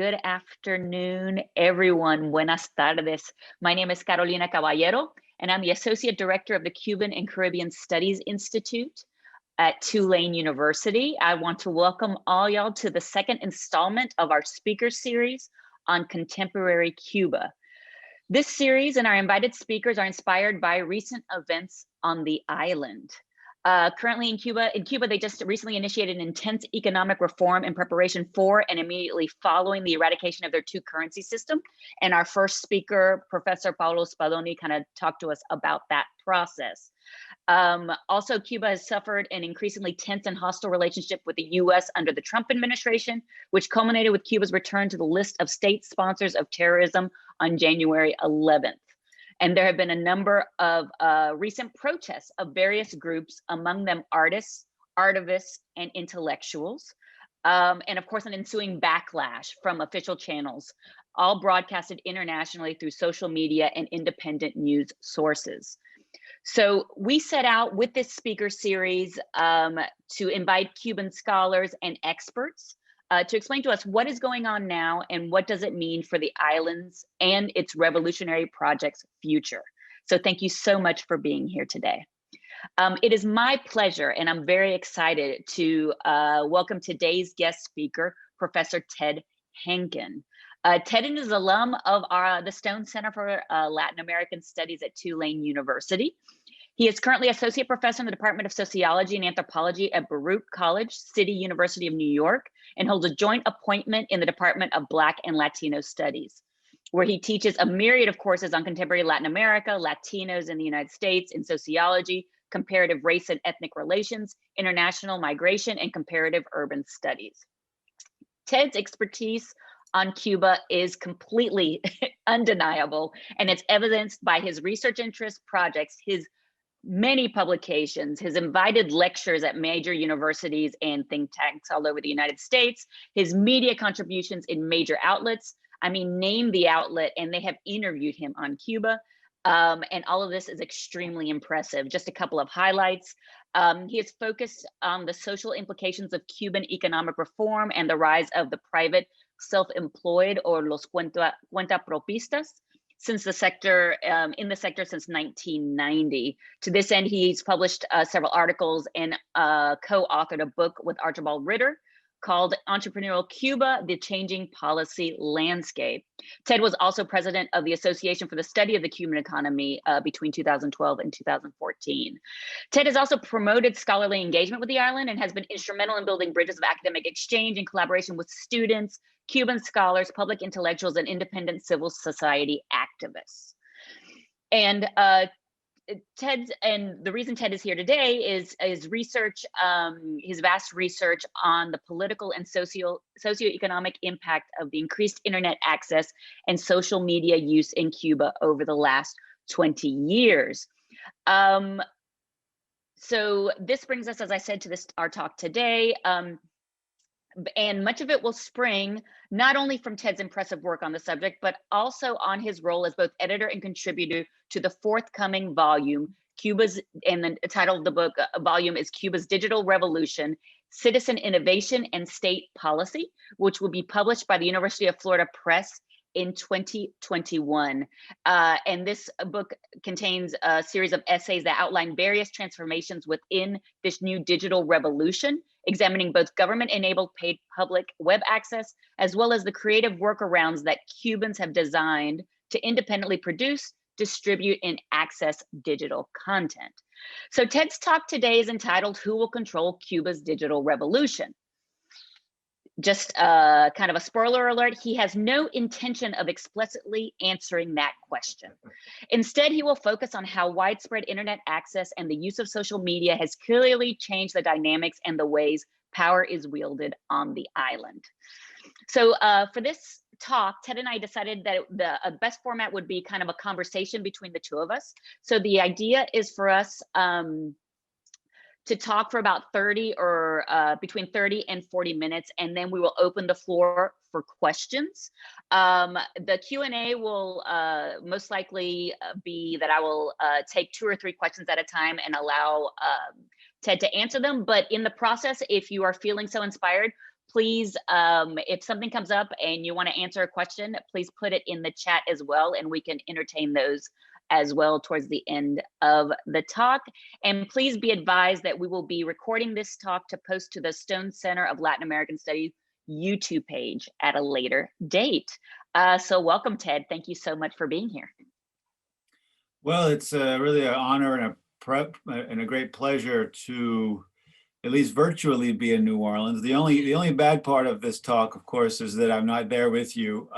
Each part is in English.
Good afternoon, everyone. Buenas tardes. My name is Carolina Caballero, and I'm the Associate Director of the Cuban and Caribbean Studies Institute at Tulane University. I want to welcome all y'all to the second installment of our speaker series on contemporary Cuba. This series and our invited speakers are inspired by recent events on the island. Currently in Cuba, they just recently initiated an intense economic reform in preparation for and immediately following the eradication of their two currency system. And our first speaker, Professor Paulo Spadoni, kind of talked to us about that process. Also, Cuba has suffered an increasingly tense and hostile relationship with the US under the Trump administration, which culminated with Cuba's return to the list of state sponsors of terrorism on January 11th. And there have been a number of recent protests of various groups, among them artists, artivists, and intellectuals. And of course, an ensuing backlash from official channels, all broadcasted internationally through social media and independent news sources. So we set out with this speaker series to invite Cuban scholars and experts to explain to us what is going on now and what does it mean for the islands and its revolutionary project's future. So thank you so much for being here today. It is my pleasure, and I'm very excited to welcome today's guest speaker, Professor Ted Henken. Ted is an alum of the Stone Center for Latin American Studies at Tulane University. He is currently Associate Professor in the Department of Sociology and Anthropology at Baruch College, City University of New York, and holds a joint appointment in the Department of Black and Latino Studies, where he teaches a myriad of courses on contemporary Latin America, Latinos in the United States, in sociology, comparative race and ethnic relations, international migration, and comparative urban studies. Ted's expertise on Cuba is completely undeniable, and it's evidenced by his research interests, projects, his many publications, his invited lectures at major universities and think tanks all over the United States, his media contributions in major outlets. I mean, name the outlet, and they have interviewed him on Cuba. And all of this is extremely impressive. Just a couple of highlights. He is focused on the social implications of Cuban economic reform and the rise of the private self-employed, or los cuentapropistas, since the sector, in the sector since 1990. To this end, he's published several articles and co-authored a book with Archibald Ritter called Entrepreneurial Cuba, The Changing Policy Landscape. Ted was also president of the Association for the Study of the Cuban Economy between 2012 and 2014. Ted has also promoted scholarly engagement with the island and has been instrumental in building bridges of academic exchange in collaboration with students, Cuban scholars, public intellectuals, and independent civil society activists. And the reason Ted is here today is research, his vast research on the political and socioeconomic impact of the increased internet access and social media use in Cuba over the last 20 years. So this brings us, as I said, to our talk today. And much of it will spring not only from Ted's impressive work on the subject, but also on his role as both editor and contributor to the forthcoming volume, and the title of the book volume is Cuba's Digital Revolution, Citizen Innovation and State Policy, which will be published by the University of Florida Press in 2021. And this book contains a series of essays that outline various transformations within this new digital revolution, examining both government-enabled paid public web access, as well as the creative workarounds that Cubans have designed to independently produce, distribute, and access digital content. So Ted's talk today is entitled, Who Will Control Cuba's Digital Revolution? Just kind of a spoiler alert, he has no intention of explicitly answering that question. Instead, he will focus on how widespread internet access and the use of social media has clearly changed the dynamics and the ways power is wielded on the island. So for this talk, Ted and I decided that the best format would be kind of a conversation between the two of us. So the idea is for us to talk for about 30 or between 30 and 40 minutes, and then we will open the floor for questions. The Q&A will most likely be that I will take 2 or 3 questions at a time and allow Ted to answer them. But in the process, if you are feeling so inspired, please, if something comes up and you want to answer a question, please put it in the chat as well, and we can entertain those as well towards the end of the talk. And please be advised that we will be recording this talk to post to the Stone Center of Latin American Studies YouTube page at a later date. So welcome, Ted. Thank you so much for being here. Well, it's really an honor and a great pleasure to at least virtually be in New Orleans. The only bad part of this talk, of course, is that I'm not there with you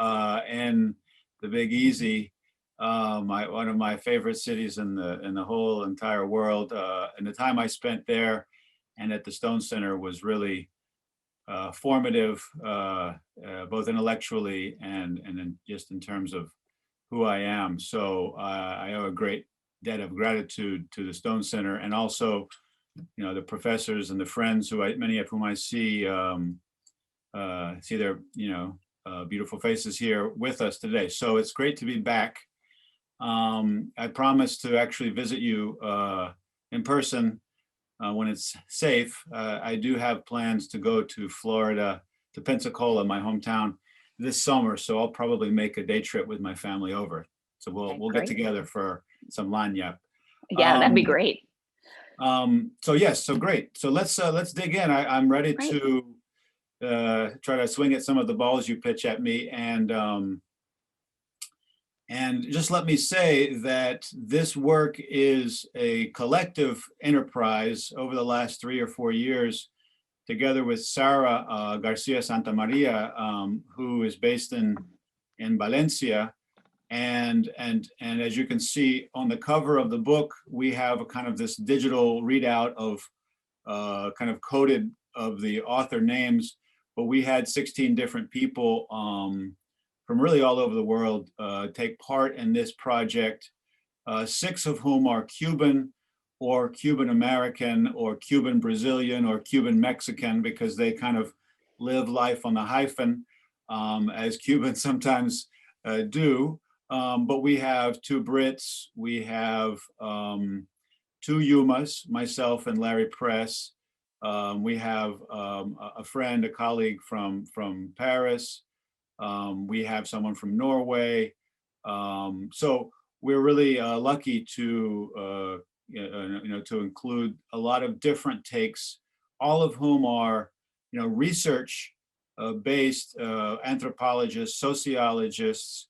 in the Big Easy, one of my favorite cities in the whole entire world. And the time I spent there and at the Stone Center was really formative, both intellectually and just in terms of who I am. So I owe a great debt of gratitude to the Stone Center, and also, the professors and the friends many of whom I see their, beautiful faces here with us today. So it's great to be back. I promise to actually visit you in person when it's safe. I do have plans to go to Florida, to Pensacola, my hometown, this summer. So I'll probably make a day trip with my family over. So we'll get together for some lagniappe. Yeah, that'd be great. So yes, so great. So let's dig in. I'm ready to try to swing at some of the balls you pitch at me, and just let me say that this work is a collective enterprise over the last 3 or 4 years, together with Sarah Garcia Santamaria, who is based in Valencia. And as you can see on the cover of the book, we have a kind of this digital readout of kind of coded of the author names, but we had 16 different people from really all over the world take part in this project, 6 of whom are Cuban or Cuban American or Cuban Brazilian or Cuban Mexican, because they kind of live life on the hyphen, as Cubans sometimes do. But we have 2 Brits, we have 2 Yumas, myself and Larry Press. We have a friend, a colleague from Paris. We have someone from Norway. So we're really lucky to to include a lot of different takes, all of whom are research based anthropologists, sociologists,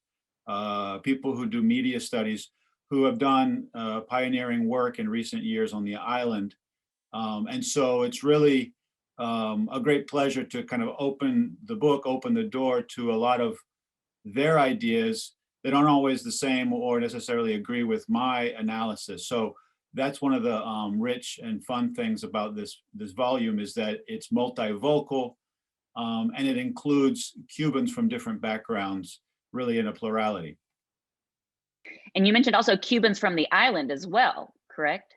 people who do media studies, who have done pioneering work in recent years on the island. And so it's really a great pleasure to kind of open the door to a lot of their ideas that aren't always the same or necessarily agree with my analysis. So that's one of the rich and fun things about this volume, is that it's multivocal, and it includes Cubans from different backgrounds, really in a plurality. And you mentioned also Cubans from the island as well, correct?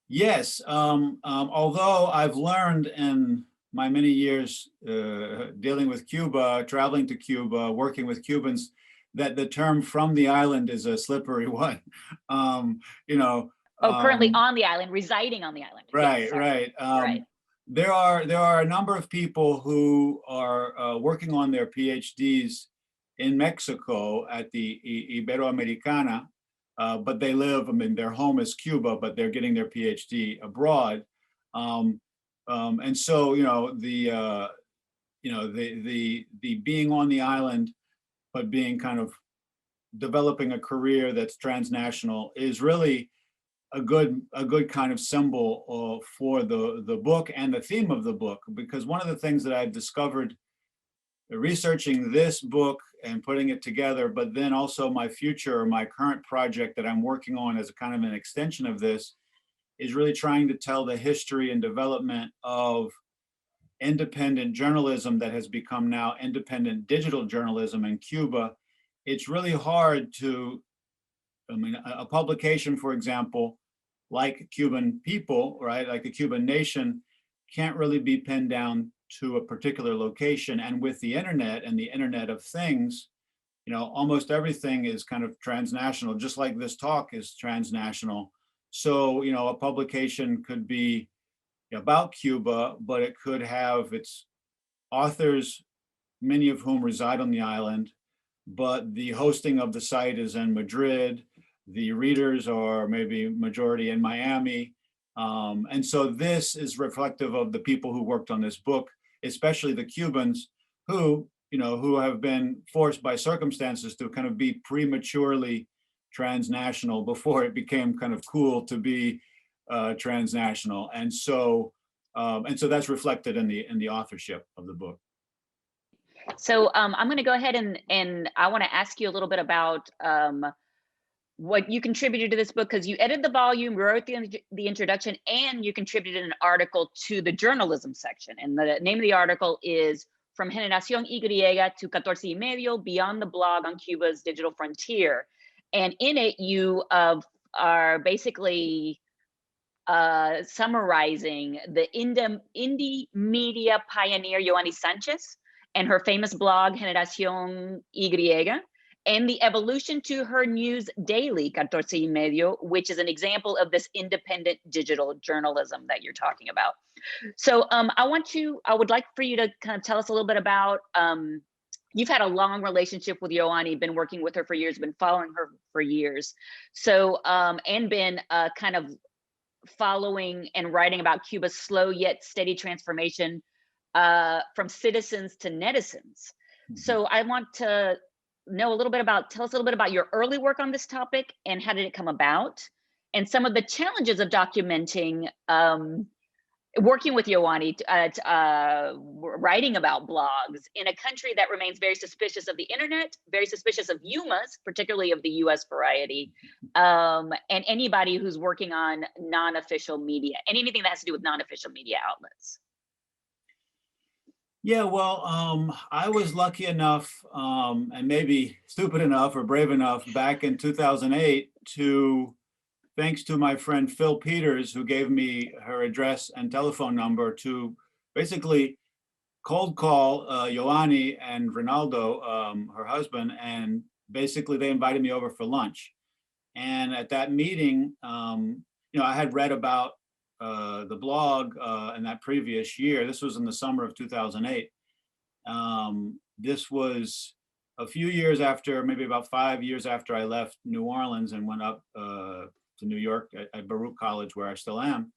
Yes, although I've learned in my many years dealing with Cuba, traveling to Cuba, working with Cubans, that the term "from the island" is a slippery one. Currently on the island, residing on the island. Right, yes, right. Right. There are a number of people who are working on their PhDs in Mexico at the Iberoamericana, but they live, their home is Cuba, but they're getting their PhD abroad. And so, the being on the island, but being kind of developing a career that's transnational is really a good kind of symbol for the book and the theme of the book. Because one of the things that I've discovered researching this book and putting it together, but then also my current project that I'm working on as a kind of an extension of this, is really trying to tell the history and development of independent journalism that has become now independent digital journalism in Cuba. It's really hard to, a publication, for example, like Cuban people, right, like the Cuban nation, can't really be pinned down to a particular location. And with the internet and the Internet of Things, almost everything is kind of transnational, just like this talk is transnational. So, a publication could be about Cuba, but it could have its authors, many of whom reside on the island, but the hosting of the site is in Madrid. The readers are maybe majority in Miami. And so this is reflective of the people who worked on this book, especially the Cubans who, who have been forced by circumstances to kind of be prematurely transnational before it became kind of cool to be transnational. And so that's reflected in the authorship of the book. So I'm going to go ahead and I want to ask you a little bit about what you contributed to this book, because you edited the volume, wrote the introduction, and you contributed an article to the journalism section. And the name of the article is From Generación Y to 14 y Medio, Beyond the Blog on Cuba's Digital Frontier. And in it, you are basically summarizing the indie media pioneer Yoani Sanchez and her famous blog Generación Y, and the evolution to her news daily 14 y Medio, which is an example of this independent digital journalism that you're talking about. So I would like for you to kind of tell us a little bit about, you've had a long relationship with Yoani, been working with her for years, been following her for years. So, and been kind of following and writing about Cuba's slow yet steady transformation from citizens to netizens. Mm-hmm. So I want to know a little bit about, tell us a little bit about your early work on this topic and how did it come about, and some of the challenges of documenting, working with Yoani, writing about blogs in a country that remains very suspicious of the internet, very suspicious of UMAs, particularly of the US variety, and anybody who's working on non-official media, and anything that has to do with non-official media outlets. Yeah, well, I was lucky enough, and maybe stupid enough or brave enough back in 2008 to, thanks to my friend Phil Peters, who gave me her address and telephone number, to basically cold call Yoani and Ronaldo, her husband, and basically they invited me over for lunch. And at that meeting, I had read about the blog in that previous year. This was in the summer of 2008. This was a few years after, maybe about 5 years after I left New Orleans and went up to New York at Baruch College, where I still am.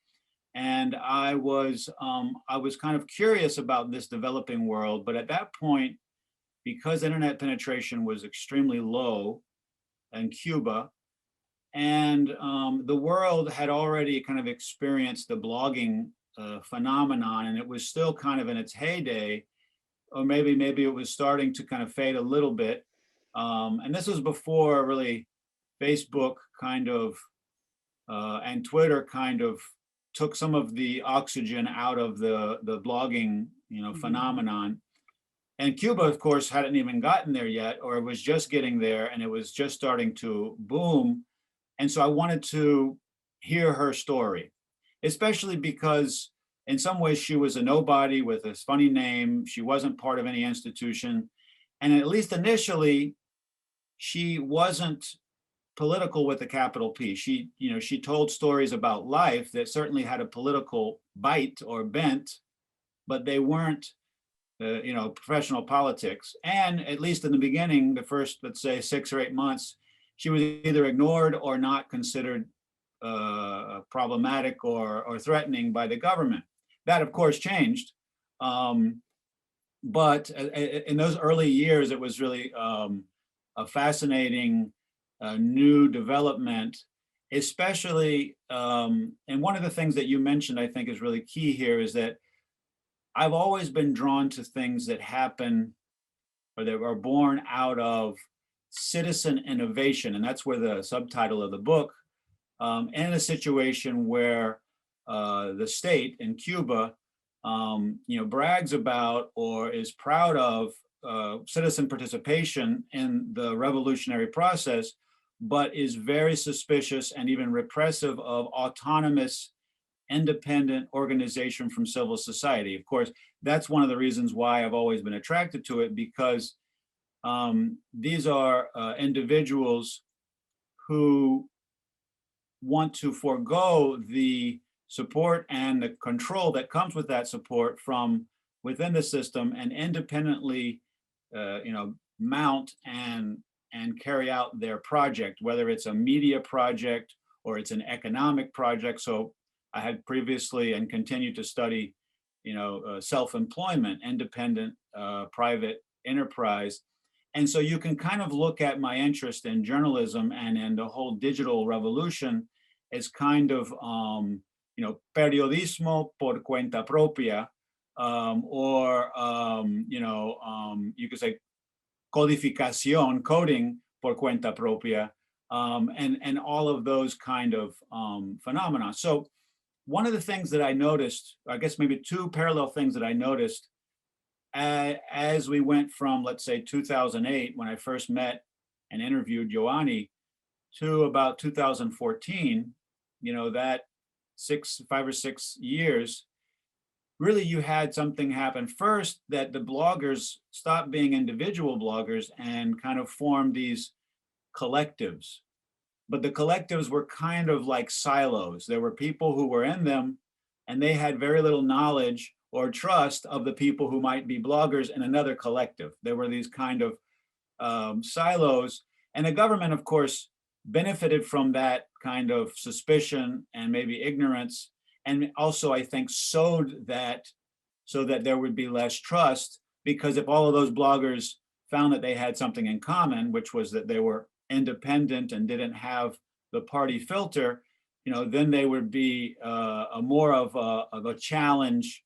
And I was kind of curious about this developing world, but at that point, because internet penetration was extremely low in Cuba, and the world had already kind of experienced the blogging phenomenon, and it was still kind of in its heyday, or maybe it was starting to kind of fade a little bit. And this was before really Facebook kind of and Twitter kind of took some of the oxygen out of the blogging, phenomenon. And Cuba, of course, hadn't even gotten there yet, or it was just getting there, and it was just starting to boom. And so I wanted to hear her story, especially because in some ways she was a nobody with a funny name. She wasn't part of any institution. And at least initially, she wasn't political with a capital P. She told stories about life that certainly had a political bite or bent, but they weren't, professional politics. And at least in the beginning, the first, let's say 6 or 8 months, she was either ignored or not considered problematic or threatening by the government. That, of course, changed. But in those early years, it was really a fascinating new development, especially, and one of the things that you mentioned, I think, is really key here, is that I've always been drawn to things that happen or that are born out of citizen innovation. And that's where the subtitle of the book, in a situation where the state in Cuba, brags about or is proud of citizen participation in the revolutionary process, but is very suspicious and even repressive of autonomous, independent organization from civil society. Of course, that's one of the reasons why I've always been attracted to it, because these are individuals who want to forego the support and the control that comes with that support from within the system and independently, mount and carry out their project, whether it's a media project or it's an economic project. So I had previously and continue to study, self-employment, independent private enterprise. And so you can kind of look at my interest in journalism and in the whole digital revolution as kind of, periodismo por cuenta propia, you could say codificación, coding por cuenta propia, and all of those kind of phenomena. So one of the things that I noticed, I guess maybe two parallel things that I noticed as we went from, let's say, 2008, when I first met and interviewed Ioanni, to about 2014, that 5 or 6 years, really you had something happen. First, that the bloggers stopped being individual bloggers and kind of formed these collectives. But the collectives were kind of like silos. There were people who were in them, and they had very little knowledge or trust of the people who might be bloggers in another collective. There were these kind of silos. And the government, of course, benefited from that kind of suspicion and maybe ignorance. And also, I think, sowed that so that there would be less trust, because if all of those bloggers found that they had something in common, which was that they were independent and didn't have the party filter, then they would be more of a challenge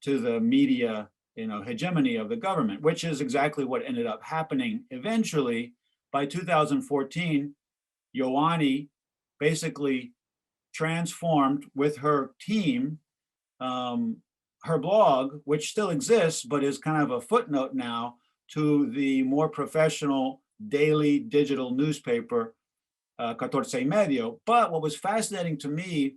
to the media, hegemony of the government, which is exactly what ended up happening. Eventually, by 2014, Ioanni basically transformed with her team her blog, which still exists, but is kind of a footnote now, to the more professional daily digital newspaper, 14 y Medio. But what was fascinating to me,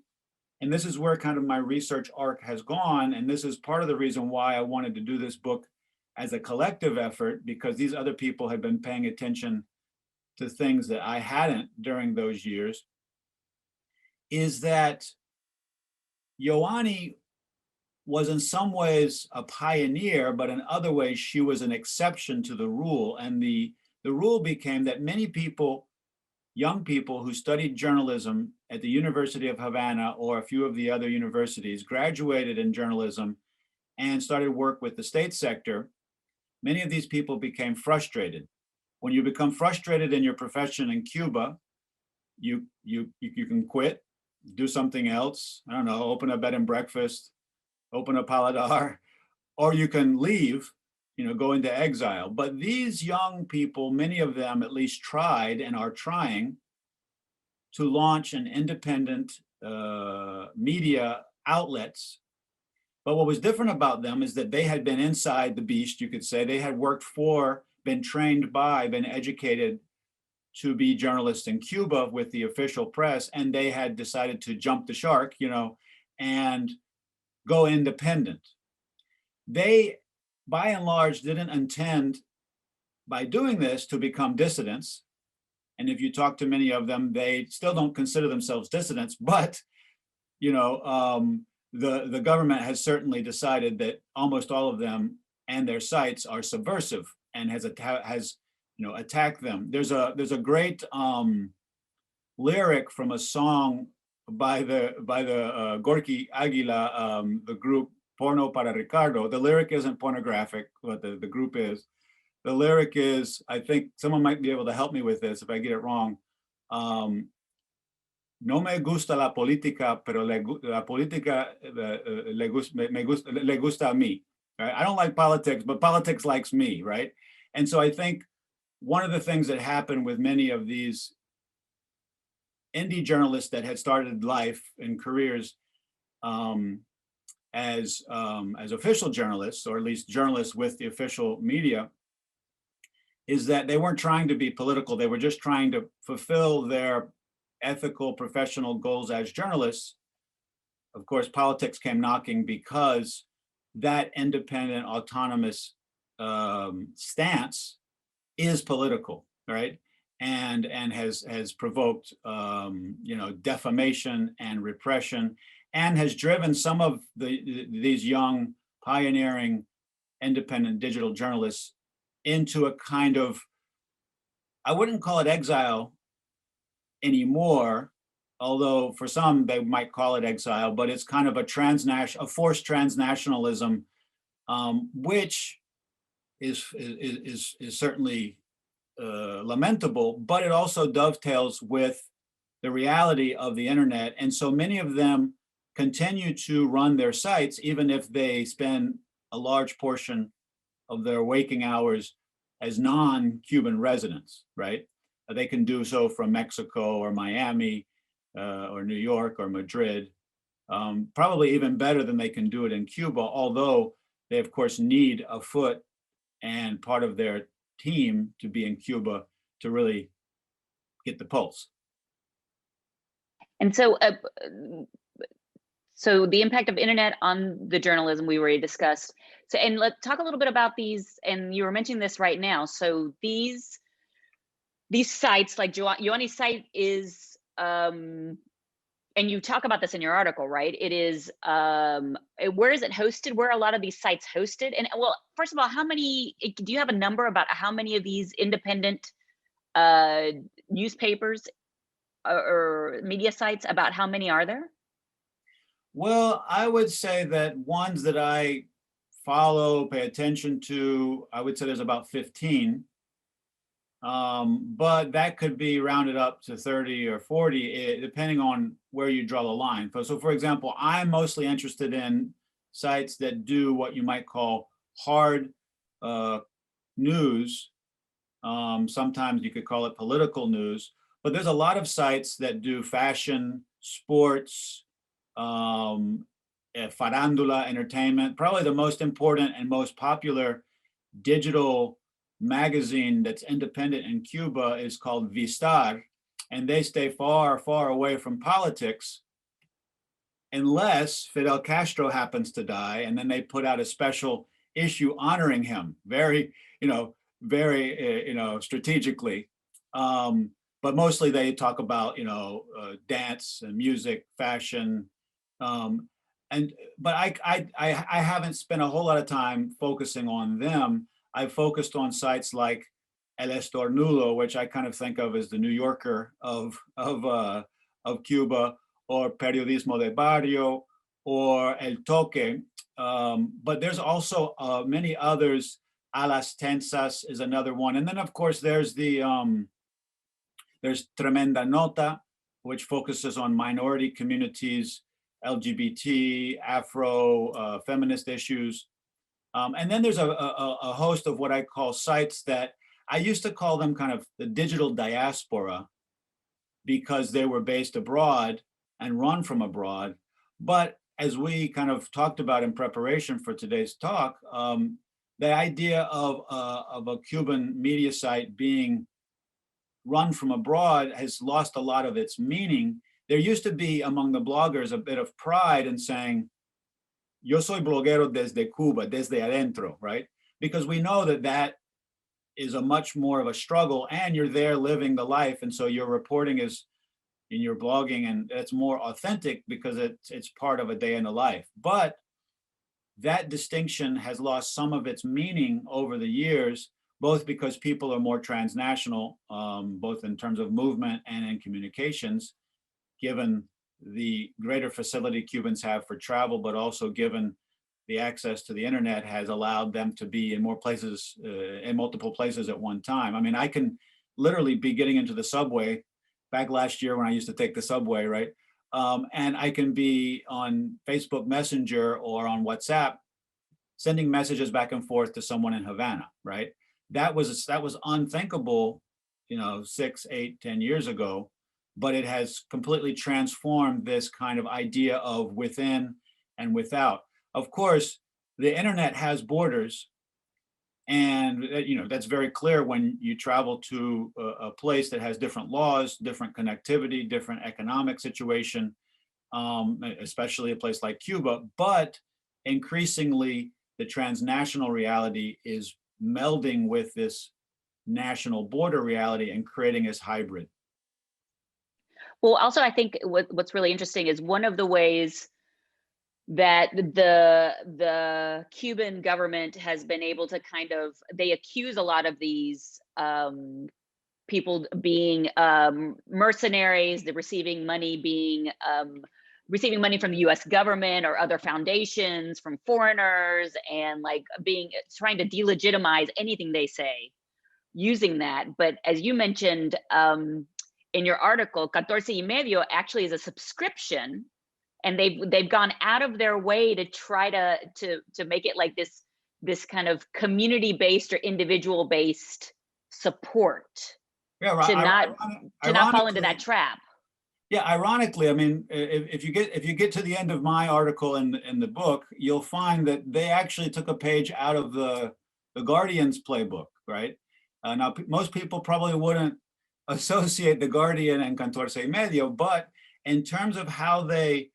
and this is where kind of my research arc has gone, and this is part of the reason why I wanted to do this book as a collective effort, because these other people had been paying attention to things that I hadn't during those years, is that Ioanni was in some ways a pioneer, but in other ways she was an exception to the rule. And the rule became that many people, young people who studied journalism at the University of Havana or a few of the other universities, graduated in journalism and started work with the state sector. Many of these people became frustrated. When you become frustrated in your profession in Cuba, you can quit, do something else. I don't know, open a bed and breakfast, open a paladar, or you can leave, go into exile. But these young people, many of them at least tried and are trying to launch an independent media outlets. But what was different about them is that they had been inside the beast, you could say. They had worked for, been trained by, been educated to be journalists in Cuba with the official press, and they had decided to jump the shark, and go independent. They, by and large, didn't intend by doing this to become dissidents. And if you talk to many of them, they still don't consider themselves dissidents, but the government has certainly decided that almost all of them and their sites are subversive and has attacked them. There's a great lyric from a song by the Gorky Aguila, the group Porno para Ricardo. The lyric isn't pornographic, but the group is. The lyric is, I think someone might be able to help me with this if I get it wrong. No me gusta la política, pero la política le gusta a mí. Right? I don't like politics, but politics likes me, right? And so I think one of the things that happened with many of these indie journalists that had started life and careers as official journalists, or at least journalists with the official media, is that they weren't trying to be political. They were just trying to fulfill their ethical, professional goals as journalists. Of course, politics came knocking because that independent, autonomous stance is political, right? And has provoked defamation and repression, and has driven some of these young pioneering independent digital journalists into a kind of, I wouldn't call it exile anymore, although for some they might call it exile, but it's kind of a forced transnationalism, which is certainly lamentable, but it also dovetails with the reality of the internet. And so many of them continue to run their sites, even if they spend a large portion of their waking hours as non-Cuban residents, right? They can do so from Mexico or Miami or New York or Madrid, probably even better than they can do it in Cuba, although they of course need a foot and part of their team to be in Cuba to really get the pulse. And so, so the impact of internet on the journalism we already discussed. So, and let's talk a little bit about these. And you were mentioning this right now. So these sites, like Ioanni's site is, and you talk about this in your article, right? It is, where is it hosted? Where are a lot of these sites hosted? And well, first of all, how many, do you have a number about how many of these independent newspapers or media sites, about how many are there? Well, I would say that ones that I follow, pay attention to, I would say there's about 15. But that could be rounded up to 30 or 40, depending on where you draw the line. So for example, I'm mostly interested in sites that do what you might call hard news. Sometimes you could call it political news, but there's a lot of sites that do fashion, sports, farandula, entertainment. Probably the most important and most popular digital magazine that's independent in Cuba is called Vistar, and they stay far, far away from politics unless Fidel Castro happens to die, and then they put out a special issue honoring him, very strategically. But mostly they talk about dance and music, fashion, but I haven't spent a whole lot of time focusing on them. I focused on sites like El Estornudo, which I kind of think of as the New Yorker of Cuba, or Periodismo de Barrio, or El Toque. But there's also many others. A las Tensas is another one, and then of course there's Tremenda Nota, which focuses on minority communities, LGBT, Afro, feminist issues. And then there's a host of what I call sites that I used to call them kind of the digital diaspora, because they were based abroad and run from abroad. But as we kind of talked about in preparation for today's talk, the idea of a Cuban media site being run from abroad has lost a lot of its meaning. There used to be among the bloggers a bit of pride in saying, yo soy bloguero desde Cuba, desde adentro, right? Because we know that that is a much more of a struggle, and you're there living the life. And so your reporting is in your blogging, and it's more authentic because it's part of a day in the life. But that distinction has lost some of its meaning over the years, both because people are more transnational, both in terms of movement and in communications, given the greater facility Cubans have for travel, but also given the access to the internet has allowed them to be in more places, in multiple places at one time. I mean, I can literally be getting into the subway, back last year when I used to take the subway, right? And I can be on Facebook Messenger or on WhatsApp, sending messages back and forth to someone in Havana, right? That was unthinkable, 6, 8, 10 years ago, but it has completely transformed this kind of idea of within and without. Of course, the internet has borders, and that's very clear when you travel to a place that has different laws, different connectivity, different economic situation, especially a place like Cuba. But increasingly, the transnational reality is melding with this national border reality and creating this hybrid. Well, also, I think what's really interesting is one of the ways that the Cuban government has been able to kind of, they accuse a lot of these people being mercenaries, the receiving money being receiving money from the US government or other foundations, from foreigners, and like being trying to delegitimize anything they say using that. But as you mentioned in your article, 14 y medio actually is a subscription, and they've gone out of their way to try to make it like this kind of community-based or individual-based support Yeah, right. to not fall into that trap. Yeah, ironically, I mean, if you get to the end of my article in the book, you'll find that they actually took a page out of the Guardian's playbook, right? Now, most people probably wouldn't associate the Guardian and 14 y medio, but in terms of how they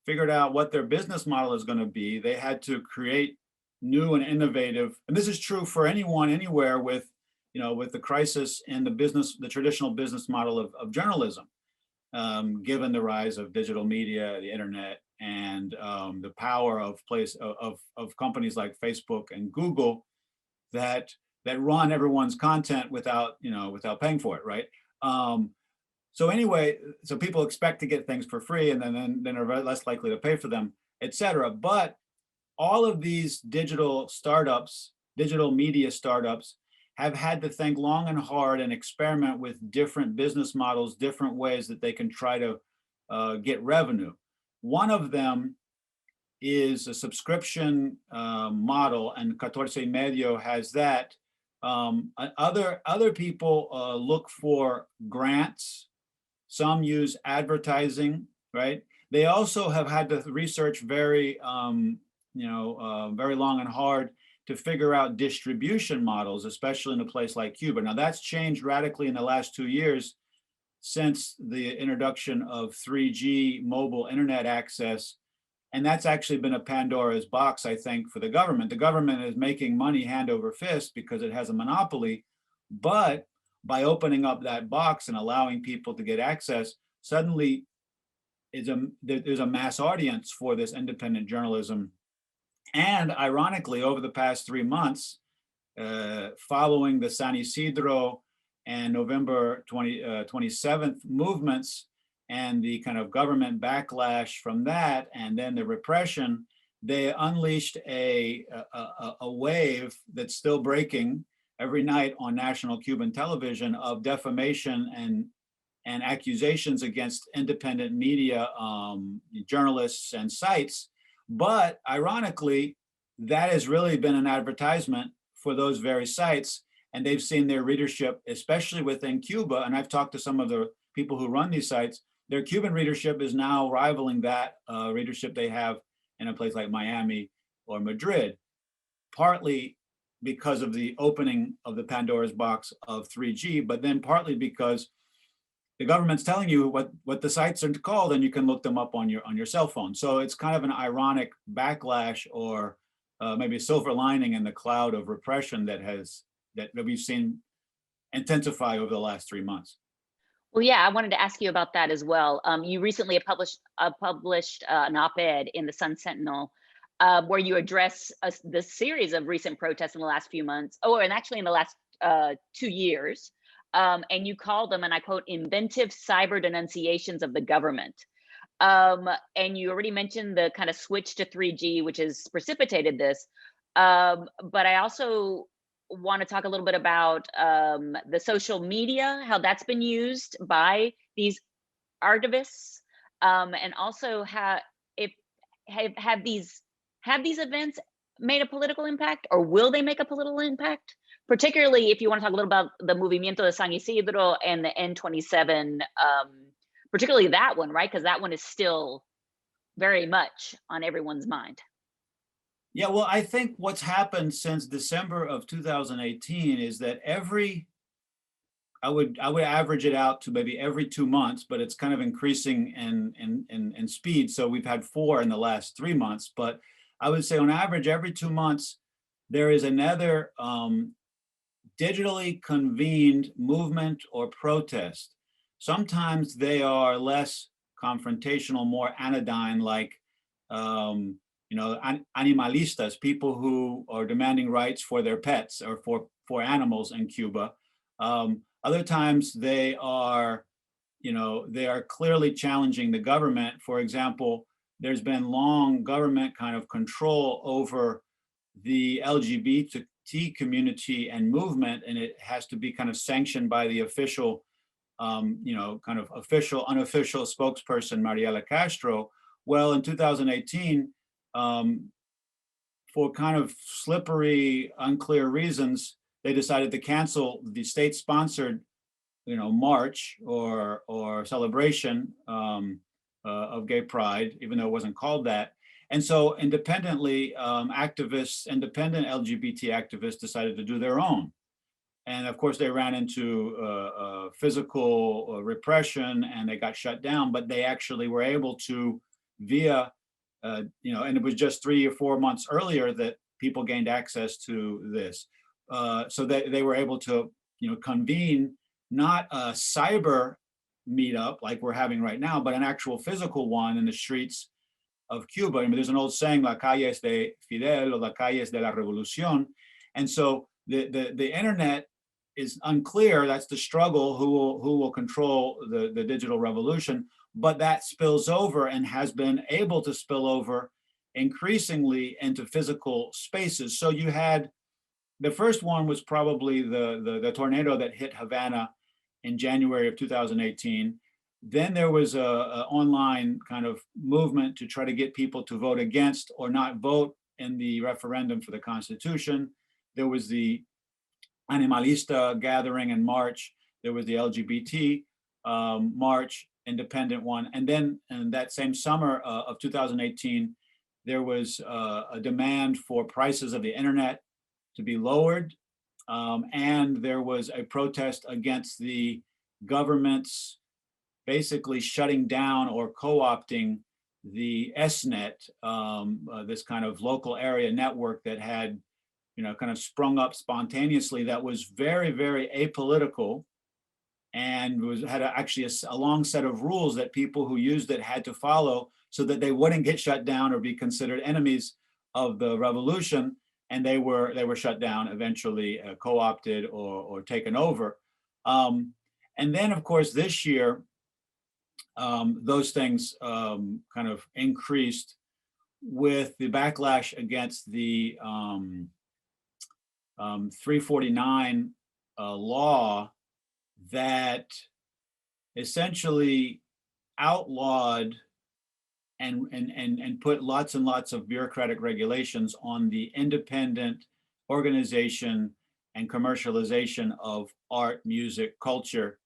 figured out what their business model is going to be, they had to create new and innovative, and this is true for anyone, anywhere with, with the crisis in the traditional business model of journalism. Given the rise of digital media, the internet, and the power of companies like Facebook and Google that run everyone's content without paying for it, right? So anyway, so people expect to get things for free, and then are less likely to pay for them, et cetera. But all of these digital media startups, have had to think long and hard and experiment with different business models, different ways that they can try to get revenue. One of them is a subscription model, and 14 y medio has that. Other people look for grants. Some use advertising, right? They also have had to research very long and hard to figure out distribution models, especially in a place like Cuba. Now, that's changed radically in the last 2 years since the introduction of 3G mobile internet access. And that's actually been a Pandora's box, I think, for the government. The government is making money hand over fist because it has a monopoly. But by opening up that box and allowing people to get access, suddenly there's a mass audience for this independent journalism. And ironically, over the past 3 months, following the San Isidro and November 27th movements and the kind of government backlash from that, and then the repression, they unleashed a wave that's still breaking every night on national Cuban television of defamation and accusations against independent media, journalists and sites. But ironically, that has really been an advertisement for those very sites, and they've seen their readership, especially within Cuba, and I've talked to some of the people who run these sites, their Cuban readership is now rivaling that readership they have in a place like Miami or Madrid, partly because of the opening of the Pandora's box of 3G, but then partly because the government's telling you what the sites are called, and you can look them up on your cell phone. So it's kind of an ironic backlash, or maybe a silver lining in the cloud of repression that we've seen intensify over the last 3 months. Well, yeah, I wanted to ask you about that as well. You recently published an op-ed in the Sun Sentinel where you address the series of recent protests in the last few months, and actually in the last 2 years. And you call them, and I quote, inventive cyber denunciations of the government. And you already mentioned the kind of switch to 3G, which has precipitated this. But I also want to talk a little bit about the social media, how that's been used by these archivists, and also have these events made a political impact, or will they make a political impact? Particularly if you want to talk a little about the Movimiento de San Isidro and the N27, particularly that one, right? Because that one is still very much on everyone's mind. Yeah, well, I think what's happened since December of 2018 is that I would average it out to maybe every 2 months, but it's kind of increasing in speed. So we've had 4 in the last 3 months, but I would say on average every 2 months, there is another digitally convened movement or protest. Sometimes they are less confrontational, more anodyne, like animalistas, people who are demanding rights for their pets or for animals in Cuba. Other times they are, they are clearly challenging the government. For example, there's been long government kind of control over the LGBT community and movement, and it has to be kind of sanctioned by the official, kind of official, unofficial spokesperson, Mariela Castro. Well, in 2018, for kind of slippery, unclear reasons, they decided to cancel the state-sponsored, march or celebration of gay pride, even though it wasn't called that. And so independently, independent LGBT activists decided to do their own. And of course, they ran into physical repression and they got shut down, but they actually were able to, via, and it was just 3 or 4 months earlier that people gained access to this. So they were able to, convene not a cyber meetup like we're having right now, but an actual physical one in the streets of Cuba. I mean, there's an old saying, "La calles de Fidel" or "La calles de la revolución." And so the internet is unclear. That's the struggle, who will control the digital revolution. But that spills over and has been able to spill over increasingly into physical spaces. So you had, the first one was probably the tornado that hit Havana in January of 2018. Then there was a online kind of movement to try to get people to vote against or not vote in the referendum for the Constitution. There was the Animalista gathering and march. There was the LGBT march, independent one. And then in that same summer of 2018, there was a demand for prices of the internet to be lowered. And there was a protest against the government's basically shutting down or co-opting the SNet, this kind of local area network that had, kind of sprung up spontaneously, that was very, very apolitical and had actually a long set of rules that people who used it had to follow so that they wouldn't get shut down or be considered enemies of the revolution. And they were shut down, eventually co-opted or taken over. And then, of course, this year, those things kind of increased with the backlash against the 349 law that essentially outlawed and put lots and lots of bureaucratic regulations on the independent organization and commercialization of art, music, culture.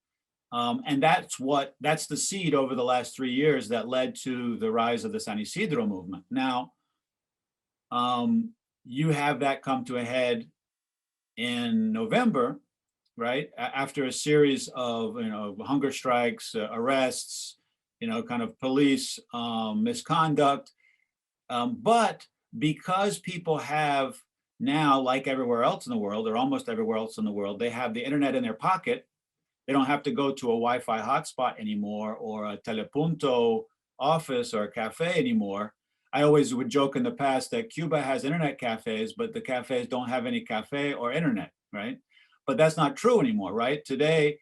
And that's the seed over the last 3 years that led to the rise of the San Isidro movement. Now, you have that come to a head in November, right? After a series of, hunger strikes, arrests, kind of police misconduct. But because people have now, like everywhere else in the world, or almost everywhere else in the world, they have the internet in their pocket. They don't have to go to a Wi-Fi hotspot anymore or a telepunto office or a cafe anymore. I always would joke in the past that Cuba has internet cafes, but the cafes don't have any cafe or internet, right? But that's not true anymore, right? Today,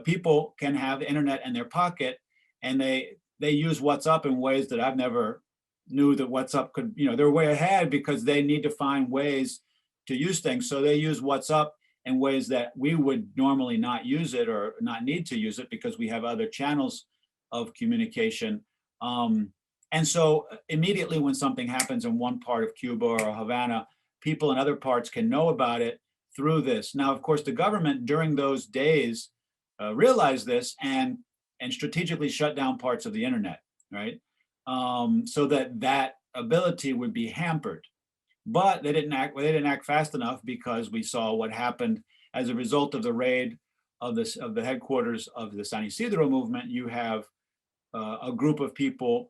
people can have the internet in their pocket, and they use WhatsApp in ways that I've never knew that WhatsApp could, they're way ahead because they need to find ways to use things. So they use WhatsApp in ways that we would normally not use it or not need to use it because we have other channels of communication. And so immediately when something happens in one part of Cuba or Havana, people in other parts can know about it through this. Now, of course, the government during those days realized this and strategically shut down parts of the internet, right? So that ability would be hampered. But they didn't act fast enough because we saw what happened as a result of the raid of the headquarters of the San Isidro movement. You have a group of people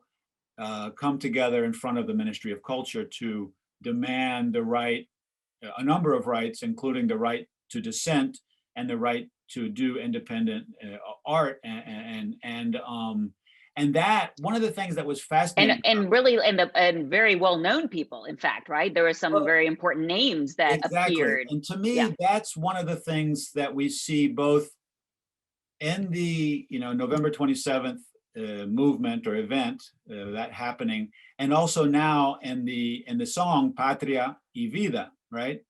come together in front of the Ministry of Culture to demand the right, a number of rights, including the right to dissent and the right to do independent art, and And that, one of the things that was fascinating. And really, and very well-known people, in fact, right? There were some very important names that Exactly. appeared. And to me, Yeah. that's one of the things that we see both in the, November 27th movement or event, that happening, and also now in the song Patria y Vida, right?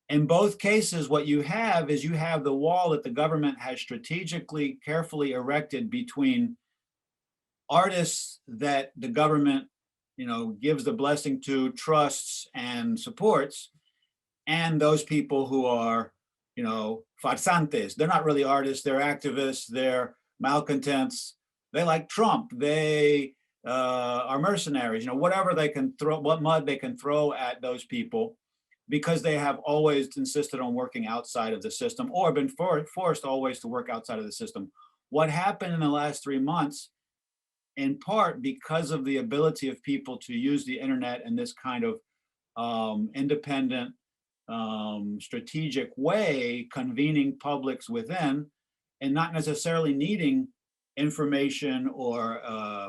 In both cases, what you have is you have the wall that the government has strategically, carefully erected between artists that the government, gives the blessing to, trusts and supports, and those people who are, farsantes. They're not really artists, they're activists, they're malcontents, they like Trump, they are mercenaries, whatever they can throw, what mud they can throw at those people, because they have always insisted on working outside of the system or been forced always to work outside of the system. What happened in the last 3 months, in part because of the ability of people to use the internet in this kind of independent, strategic way, convening publics within, and not necessarily needing information or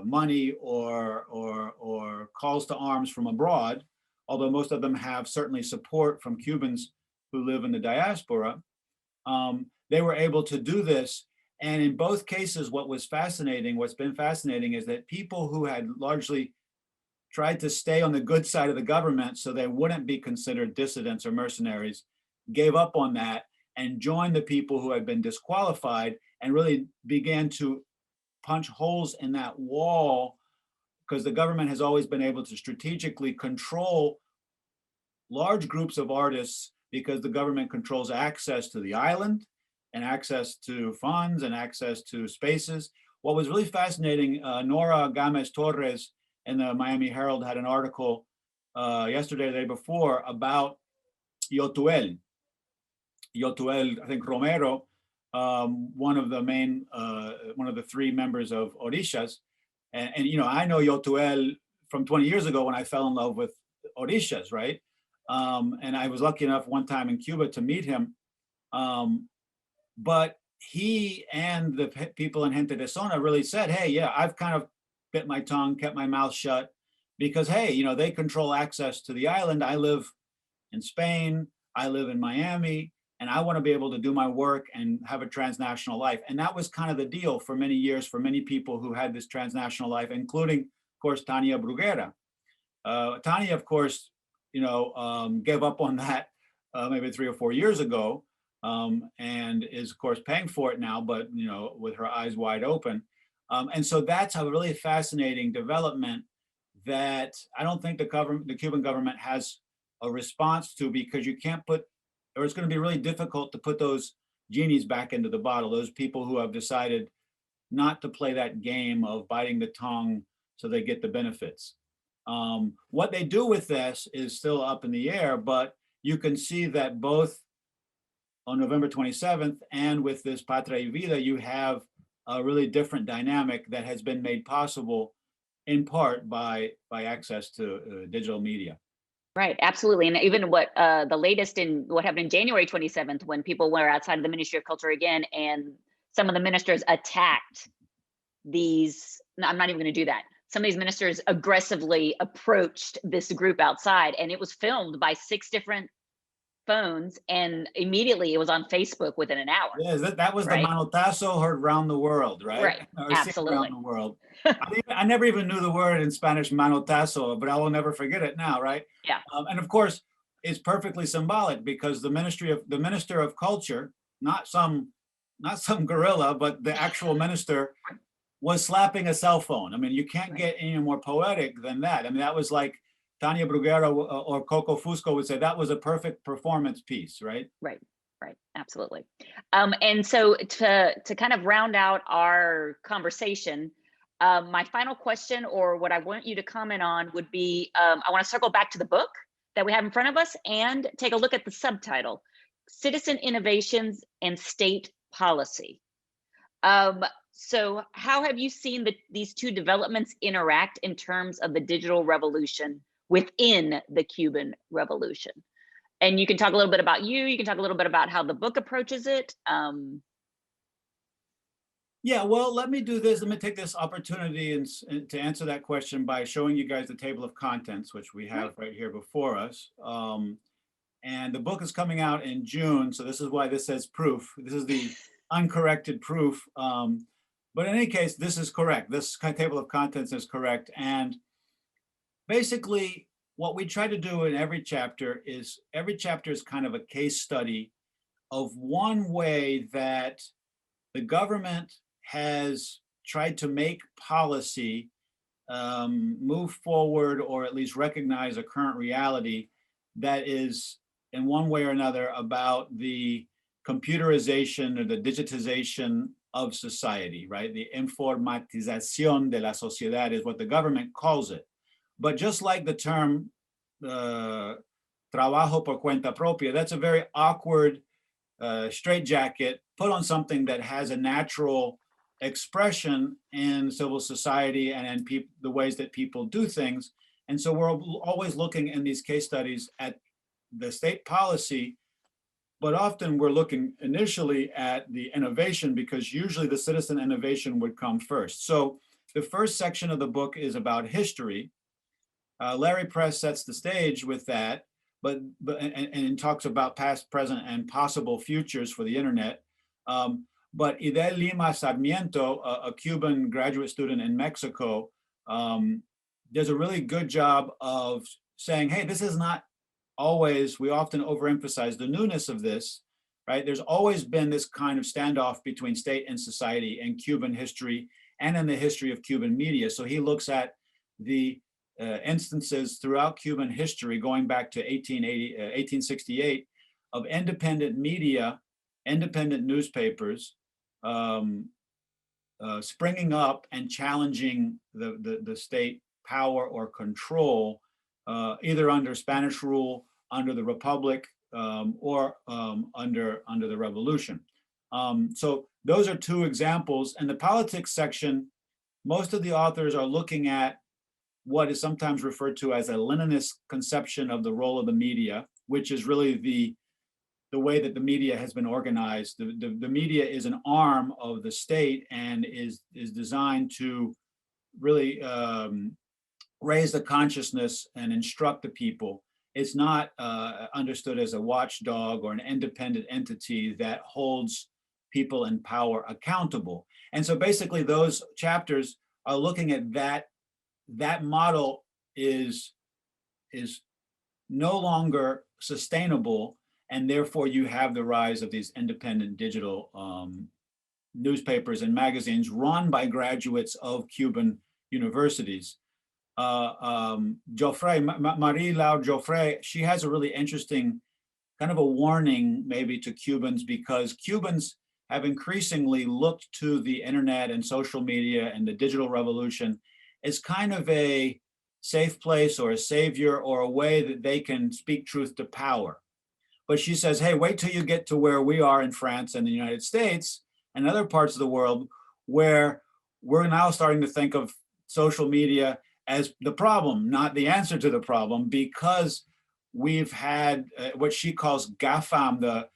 money or calls to arms from abroad, although most of them have certainly support from Cubans who live in the diaspora. They were able to do this. And in both cases, what's been fascinating is that people who had largely tried to stay on the good side of the government so they wouldn't be considered dissidents or mercenaries, gave up on that and joined the people who had been disqualified and really began to punch holes in that wall, because the government has always been able to strategically control large groups of artists because the government controls access to the island and access to funds and access to spaces. What was really fascinating, Nora Gomez Torres in the Miami Herald had an article yesterday, the day before, about Yotuel, I think Romero, one of the 3 members of Orishas. And I know Yotuel from 20 years ago when I fell in love with Orishas, right? And I was lucky enough one time in Cuba to meet him. But he and the people in Gente de Zona really said, hey, yeah, I've kind of bit my tongue, kept my mouth shut, because, hey, they control access to the island. I live in Spain, I live in Miami, and I want to be able to do my work and have a transnational life. And that was kind of the deal for many years for many people who had this transnational life, including, of course, Tania Bruguera. Tania, of course, gave up on that maybe 3 or 4 years ago, and is, of course, paying for it now, but, with her eyes wide open. And so that's a really fascinating development that I don't think the Cuban government has a response to, because you can't put, or it's going to be really difficult to put those genies back into the bottle, those people who have decided not to play that game of biting the tongue so they get the benefits. What they do with this is still up in the air, but you can see that both on November 27th and with this Patria y Vida, you have a really different dynamic that has been made possible in part by access to digital media. Right, absolutely. And even what the latest in what happened in January 27th, when people were outside of the Ministry of Culture again, and some of the ministers attacked these, I'm not even going to do that. Some of these ministers aggressively approached this group outside, and it was filmed by 6 different phones, and immediately it was on Facebook within an hour. Yeah, that was right? The manotazo heard around the world, right? Right, or absolutely. Around the world. I never even knew the word in Spanish, manotazo, but I will never forget it now, right? Yeah. And of course, it's perfectly symbolic, because the Minister of Culture, not some guerrilla, but the actual minister, was slapping a cell phone. I mean, you can't get any more poetic than that. I mean, that was like Tania Bruguera or Coco Fusco would say, that was a perfect performance piece, right? Right, absolutely. And so to kind of round out our conversation, my final question, or what I want you to comment on, would be, I want to circle back to the book that we have in front of us and take a look at the subtitle, Citizen Innovations and State Policy. So how have you seen these 2 developments interact in terms of the digital revolution within the Cuban Revolution? And you can talk a little bit about you can talk a little bit about how the book approaches it. Yeah, well, let me do this. Let me take this opportunity and to answer that question by showing you guys the table of contents, which we Great. have right here before us. And the book is coming out in June, so this is why this says proof. This is the uncorrected proof. But in any case, this is correct. This table of contents is correct. And basically, what we try to do in every chapter is kind of a case study of one way that the government has tried to make policy move forward or at least recognize a current reality that is, in one way or another, about the computerization or the digitization of society, right? The informatización de la sociedad is what the government calls it. But just like the term uh, trabajo por cuenta propia, that's a very awkward straitjacket put on something that has a natural expression in civil society and in the ways that people do things. And so we're always looking in these case studies at the state policy, but often we're looking initially at the innovation because usually the citizen innovation would come first. So the first section of the book is about history. Larry Press sets the stage with that, and talks about past, present, and possible futures for the internet. But Idel Lima Sarmiento, a Cuban graduate student in Mexico, does a really good job of saying, hey, this is not always, we often overemphasize the newness of this, right? There's always been this kind of standoff between state and society in Cuban history and in the history of Cuban media. So he looks at the instances throughout Cuban history going back to 1868 of independent media, independent newspapers springing up and challenging the state power or control, either under Spanish rule, under the Republic, or under the Revolution. So those are two examples. And the politics section, most of the authors are looking at what is sometimes referred to as a Leninist conception of the role of the media, which is really the way that the media has been organized. The media is an arm of the state and is designed to really raise the consciousness and instruct the people. It's not understood as a watchdog or an independent entity that holds people in power accountable. And so basically those chapters are looking at that model is no longer sustainable, and therefore you have the rise of these independent digital newspapers and magazines run by graduates of Cuban universities. Geoffrey, Marie Laure Geoffrey, she has a really interesting kind of a warning maybe to Cubans, because Cubans have increasingly looked to the internet and social media and the digital revolution as kind of a safe place or a savior or a way that they can speak truth to power. But she says, hey, wait till you get to where we are in France and the United States and other parts of the world, where we're now starting to think of social media as the problem, not the answer to the problem, because we've had what she calls GAFAM, the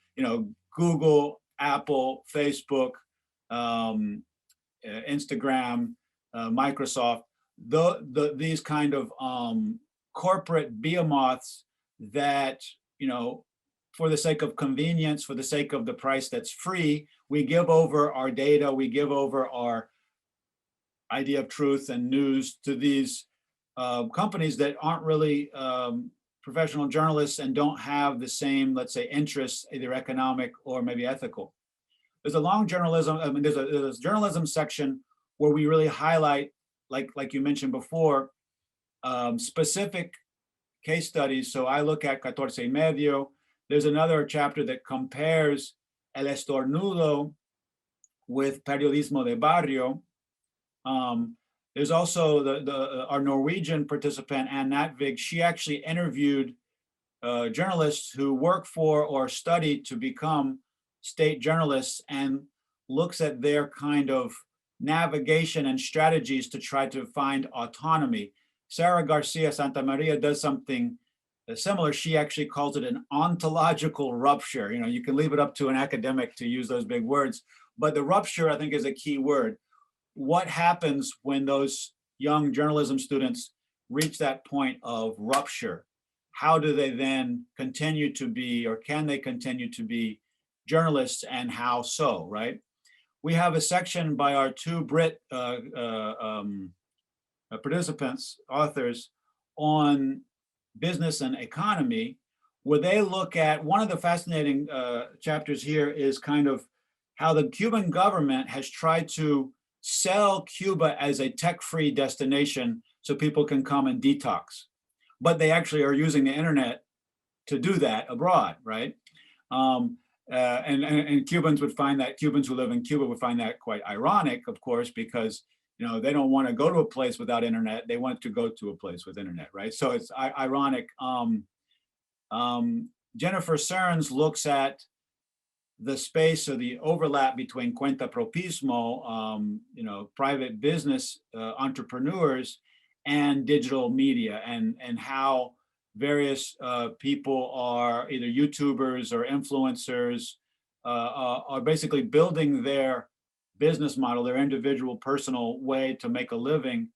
Google, Apple, Facebook, Instagram, Microsoft, these kind of corporate behemoths that, for the sake of convenience, for the sake of the price that's free, we give over our data, we give over our idea of truth and news to these companies that aren't really professional journalists and don't have the same, let's say, interests, either economic or maybe ethical. There's a long journalism, there's a journalism section where we really highlight, like you mentioned before, specific case studies. So I look at 14 y medio. There's another chapter that compares El Estornudo with Periodismo de Barrio. There's also our Norwegian participant, Ann Natvig. She actually interviewed journalists who work for or study to become state journalists and looks at their kind of navigation and strategies to try to find autonomy. Sarah Garcia Santamaria does something similar. She actually calls it an ontological rupture. You can leave it up to an academic to use those big words, But the rupture, I think, is a key word. What happens when those young journalism students reach that point of rupture? How do they then continue to be, or can they continue to be journalists, and how so, right? We have a section by our two Brit participants, authors, on business and economy, where they look at, one of the fascinating chapters here is kind of how the Cuban government has tried to sell Cuba as a tech-free destination so people can come and detox. But they actually are using the internet to do that abroad, right? And Cubans would find that, Cubans who live in Cuba would find that quite ironic, of course, because they don't want to go to a place without internet. They want to go to a place with internet, right? So it's ironic. Jennifer Cerns looks at the space or the overlap between cuenta propismo, private business entrepreneurs, and digital media, and how various people are either YouTubers or influencers, are basically building their business model, their individual personal way to make a living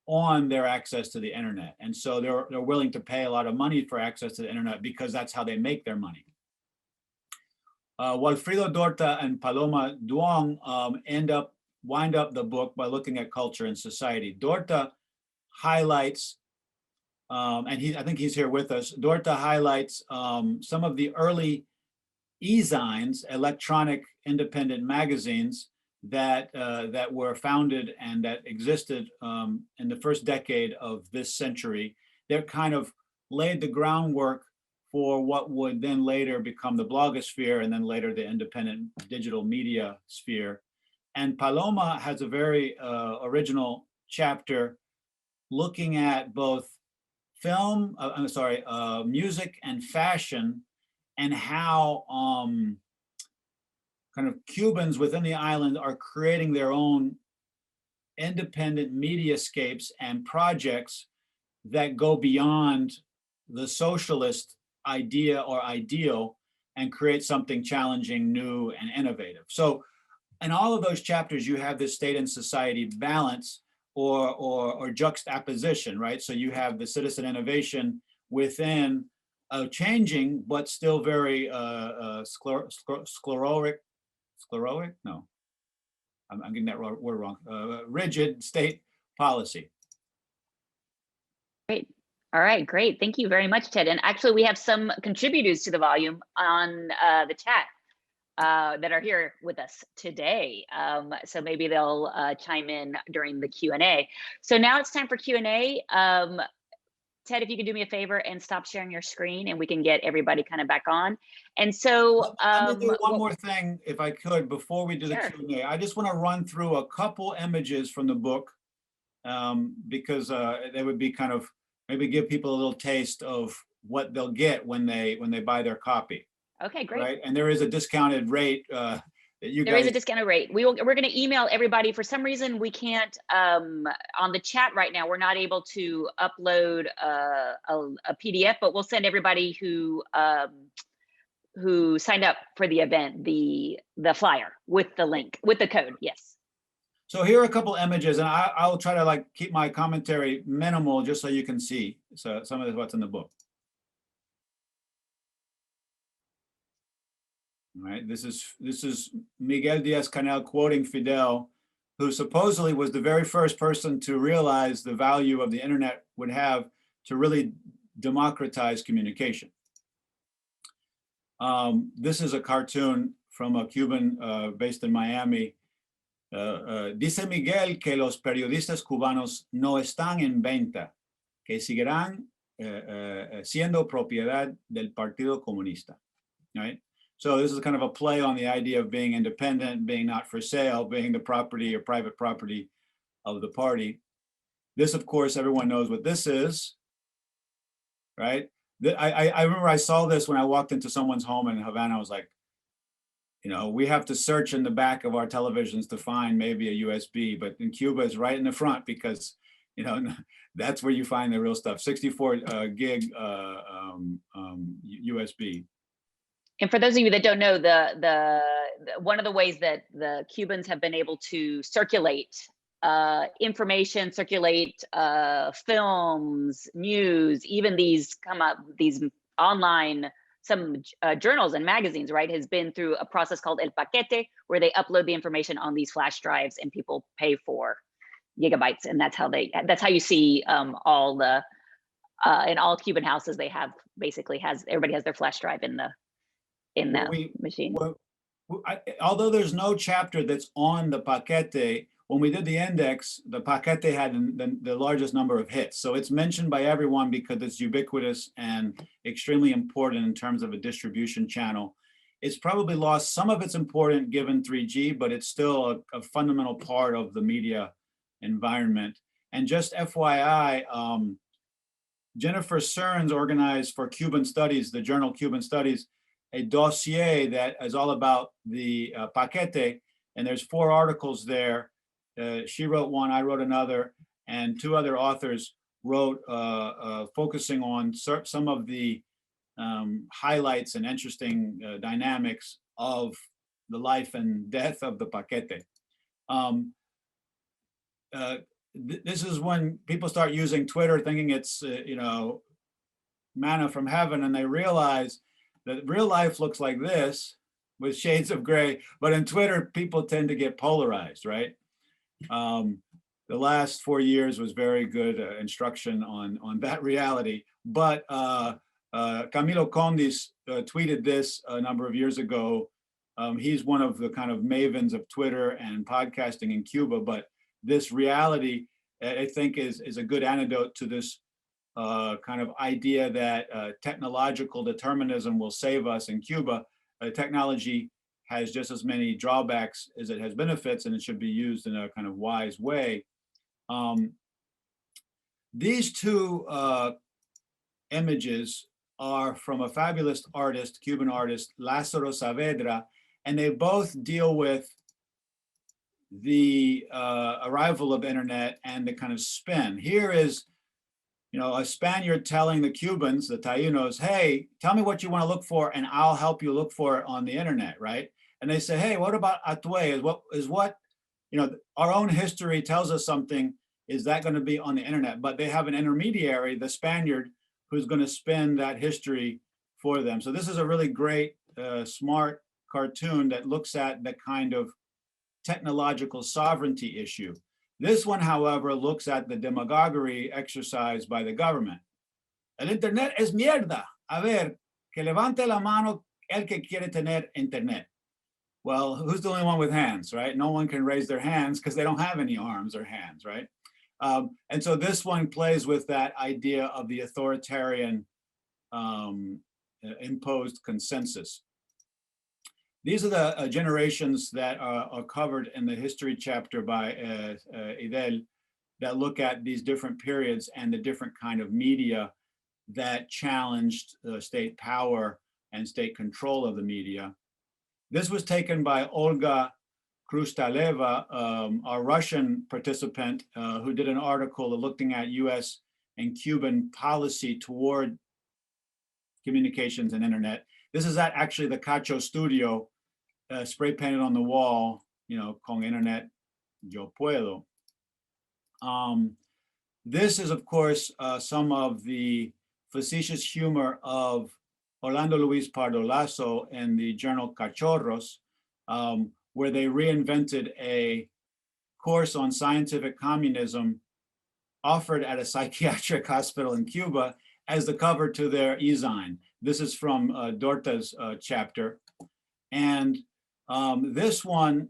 on their access to the internet. And so they're willing to pay a lot of money for access to the internet because that's how they make their money. Walfrido Dorta and Paloma Duong wind up the book by looking at culture and society. Dorta highlights, and I think he's here with us. Dorta highlights some of the early e-zines, electronic independent magazines that were founded and that existed in the first decade of this century. That kind of laid the groundwork for what would then later become the blogosphere, and then later the independent digital media sphere. And Paloma has a very original chapter looking at both film, music and fashion, and how kind of Cubans within the island are creating their own independent mediascapes and projects that go beyond the socialist idea or ideal and create something challenging, new, and innovative. So in all of those chapters, you have this state and society balance or juxtaposition, right? So you have the citizen innovation within a changing but still very sclerotic? No, I'm getting that word wrong. Rigid state policy. Great. All right, great. Thank you very much, Ted. And actually, we have some contributors to the volume on the chat that are here with us today. So maybe they'll chime in during the Q&A. So now it's time for Q&A. Ted, if you could do me a favor and stop sharing your screen, and we can get everybody kind of back on. And so let me do one more thing, if I could, before we do the Sure. Q&A. I just want to run through a couple images from the book, because they would be kind of, maybe give people a little taste of what they'll get when they buy their copy. Okay, great. Right, and there is a discounted rate. There is a discounted rate. We're going to email everybody. For some reason, we can't, on the chat right now, we're not able to upload a PDF, but we'll send everybody who signed up for the event the flyer with the link, with the code, yes. So here are a couple images, and I'll try to keep my commentary minimal just so you can see some of what's in the book. All right, this is Miguel Diaz-Canel quoting Fidel, who supposedly was the very first person to realize the value of the internet would have to really democratize communication. This is a cartoon from a Cuban based in Miami. Dice Miguel que los periodistas cubanos no están en venta, que seguirán siendo propiedad del Partido Comunista. Right? So this is kind of a play on the idea of being independent, being not for sale, being the property or private property of the party. This, of course, everyone knows what this is, right? I remember I saw this when I walked into someone's home in Havana. I was like, we have to search in the back of our televisions to find maybe a USB, but in Cuba it's right in the front because, that's where you find the real stuff, 64 gig USB. And for those of you that don't know, one of the ways that the Cubans have been able to circulate information, circulate films, news, even these online, some journals and magazines, right, has been through a process called El Paquete, where they upload the information on these flash drives and people pay for gigabytes, and that's how you see all the in all Cuban houses they have everybody has their flash drive in the machine. Although there's no chapter that's on the paquete, when we did the index, the paquete had the largest number of hits. So it's mentioned by everyone because it's ubiquitous and extremely important in terms of a distribution channel. It's probably lost some of its importance given 3G, but it's still a fundamental part of the media environment. And just FYI, Jennifer Stearns organized for Cuban Studies, the journal Cuban Studies, a dossier that is all about the paquete, and there's 4 articles there. She wrote one, I wrote another, and 2 other authors wrote focusing on some of the highlights and interesting dynamics of the life and death of the paquete. This is when people start using Twitter thinking it's, manna from heaven, and they realize that real life looks like this with shades of gray, but in Twitter, people tend to get polarized, right? The last 4 years was very good instruction on that reality. But Camilo Condis tweeted this a number of years ago. He's one of the kind of mavens of Twitter and podcasting in Cuba, but this reality, I think, is a good antidote to this kind of idea that technological determinism will save us in Cuba. Technology has just as many drawbacks as it has benefits, and it should be used in a kind of wise way. These 2 images are from a fabulous artist, Cuban artist, Lázaro Saavedra, and they both deal with the arrival of internet and the kind of spin. Here is, a Spaniard telling the Cubans, the Taínos, hey, tell me what you want to look for and I'll help you look for it on the internet, right? And they say, hey, what about Atue? Is what our own history tells us something, is that going to be on the internet? But they have an intermediary, the Spaniard, who's going to spin that history for them. So this is a really great, smart cartoon that looks at the kind of technological sovereignty issue. This one, however, looks at the demagoguery exercised by the government. El internet es mierda. A ver, que levante la mano el que quiere tener internet. Well, who's the only one with hands, right? No one can raise their hands because they don't have any arms or hands, right? And so this one plays with that idea of the authoritarian imposed consensus. These are the generations that are covered in the history chapter by Idel that look at these different periods and the different kind of media that challenged state power and state control of the media. This was taken by Olga Krustaleva, our Russian participant, who did an article looking at US and Cuban policy toward communications and internet. This is actually the Cacho studio, spray painted on the wall, con internet yo puedo. This is, of course, some of the facetious humor of Orlando Luis Pardo Lasso in the journal Cachorros, where they reinvented a course on scientific communism offered at a psychiatric hospital in Cuba as the cover to their e-zine. This is from Dorta's chapter. And this one,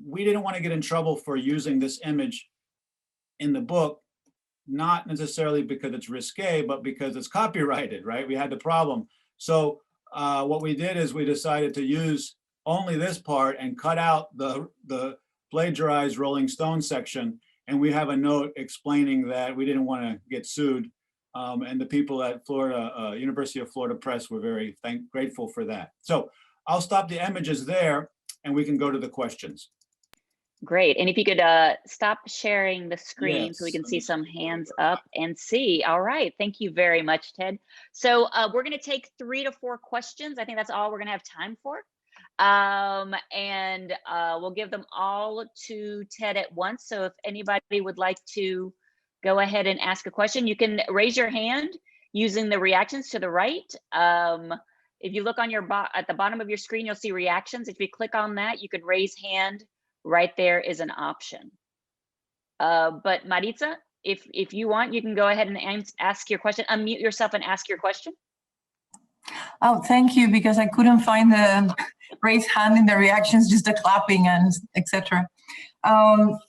we didn't want to get in trouble for using this image in the book, not necessarily because it's risque, but because it's copyrighted, right? We had the problem. So what we did is we decided to use only this part and cut out the plagiarized Rolling Stone section. And we have a note explaining that we didn't want to get sued. And the people at Florida, University of Florida Press were very grateful for that. So I'll stop the images there and we can go to the questions. Great. And if you could stop sharing the screen so we Yes, can let see me some see. hands up and see. All right. Thank you very much, Ted. So we're going to take 3 to 4 questions. I think that's all we're going to have time for. And we'll give them all to Ted at once. So if anybody would like to go ahead and ask a question, you can raise your hand using the reactions to the right. If you look on your at the bottom of your screen, you'll see reactions. If you click on that, you could raise hand. Right there is an option. But Maritza, if you want, you can go ahead and ask your question. Unmute yourself and ask your question. Oh, thank you, because I couldn't find the raised hand in the reactions, just the clapping and etc.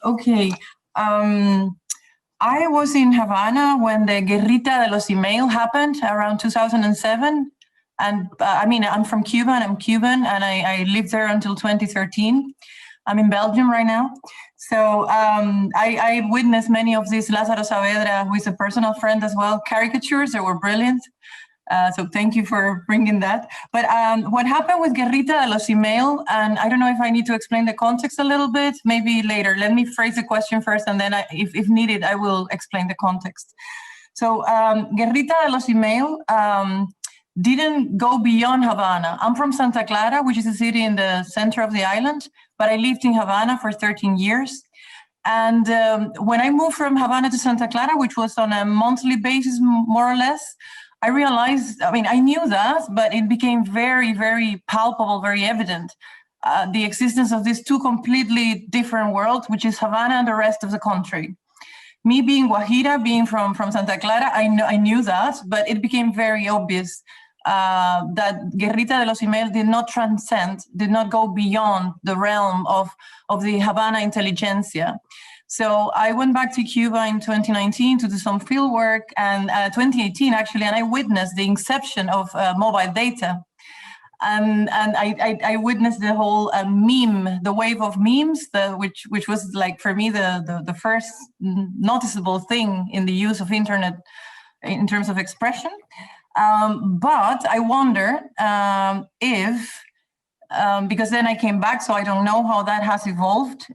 Okay. I was in Havana when the Guerrita de los Email happened around 2007. And I mean, I'm from Cuba and I'm Cuban, and I lived there until 2013. I'm in Belgium right now. So I witnessed many of these Lázaro Saavedra, who is a personal friend as well, caricatures that were brilliant. So thank you for bringing that. But what happened with Guerrita de los Email, and I don't know if I need to explain the context a little bit, maybe later. Let me phrase the question first, and then if needed, I will explain the context. So Guerrita de los Email didn't go beyond Havana. I'm from Santa Clara, which is a city in the center of the island, but I lived in Havana for 13 years. And when I moved from Havana to Santa Clara, which was on a monthly basis, more or less, I realized, I mean, I knew that, but it became very, very palpable, very evident, the existence of these two completely different worlds, which is Havana and the rest of the country. Me being Guajira, being from Santa Clara, I knew that, but it became very obvious that Guerrita de los Email did not transcend, did not go beyond the realm of the Havana intelligentsia. So I went back to Cuba in 2019 to do some field work, and 2018 actually, and I witnessed the inception of mobile data. And I witnessed the whole the wave of memes, which was like for me the first noticeable thing in the use of internet in terms of expression. But I wonder if, because then I came back, so I don't know how that has evolved,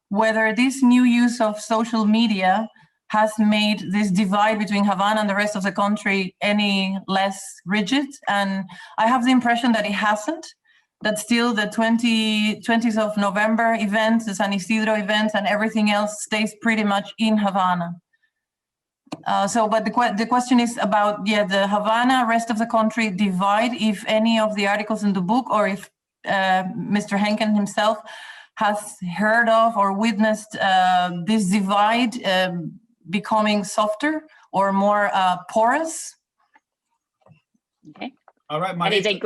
whether this new use of social media has made this divide between Havana and the rest of the country any less rigid. And I have the impression that it hasn't, that still the 20th of November events, the San Isidro events and everything else stays pretty much in Havana. But the question is about, the Havana, rest of the country divide, if any of the articles in the book, or if Mr. Henken himself has heard of or witnessed this divide becoming softer or more porous. Okay. All right, Maritza,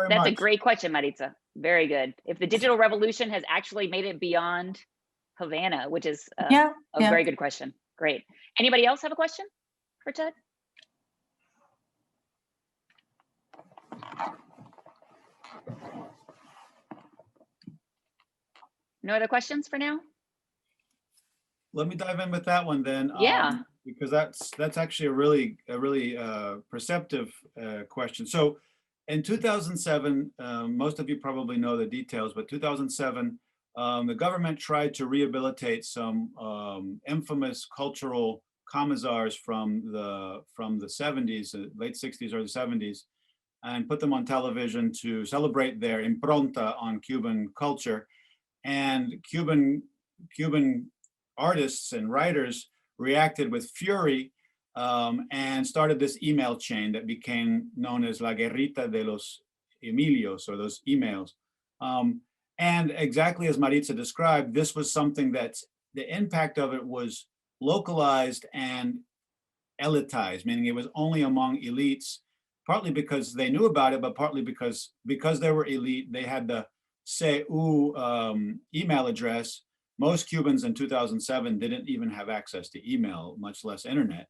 that's a great question, Maritza. Very good. If the digital revolution has actually made it beyond Havana, which is a very good question. Great. Anybody else have a question for Ted? No other questions for now? Let me dive in with that one then. Yeah. Because that's actually a really perceptive question. So in 2007, most of you probably know the details, but 2007, the government tried to rehabilitate some infamous cultural commissars from the 70s, late 60s, early 70s, and put them on television to celebrate their impronta on Cuban culture. And Cuban artists and writers reacted with fury and started this email chain that became known as La Guerrita de los Emilios, or those emails. And exactly as Maritza described, this was something that's, the impact of it was localized and elitized, meaning it was only among elites, partly because they knew about it, but partly because they were elite, they had the CU email address. Most Cubans in 2007 didn't even have access to email, much less internet.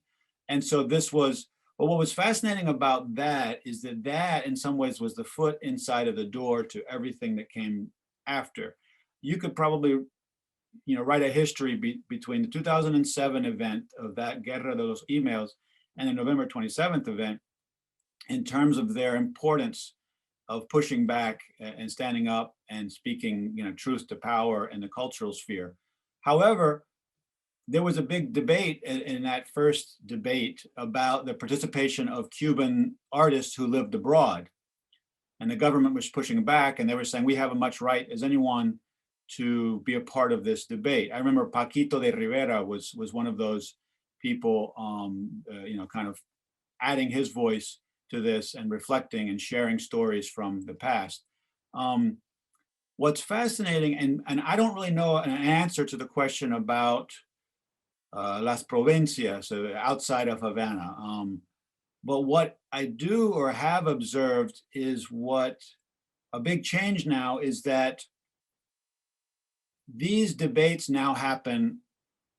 And so this was, but what was fascinating about that is that in some ways was the foot inside of the door to everything that came after. You could probably, write a history between the 2007 event of that Guerra de los Emails and the November 27th event in terms of their importance of pushing back and standing up and speaking, truth to power in the cultural sphere. However, there was a big debate in that first debate about the participation of Cuban artists who lived abroad. And the government was pushing back, and they were saying, we have as much right as anyone to be a part of this debate. I remember Paquito de Rivera was one of those people, kind of adding his voice to this and reflecting and sharing stories from the past. What's fascinating, and I don't really know an answer to the question about Las Provincias, so outside of Havana. But what I do or have observed is what a big change now is that these debates now happen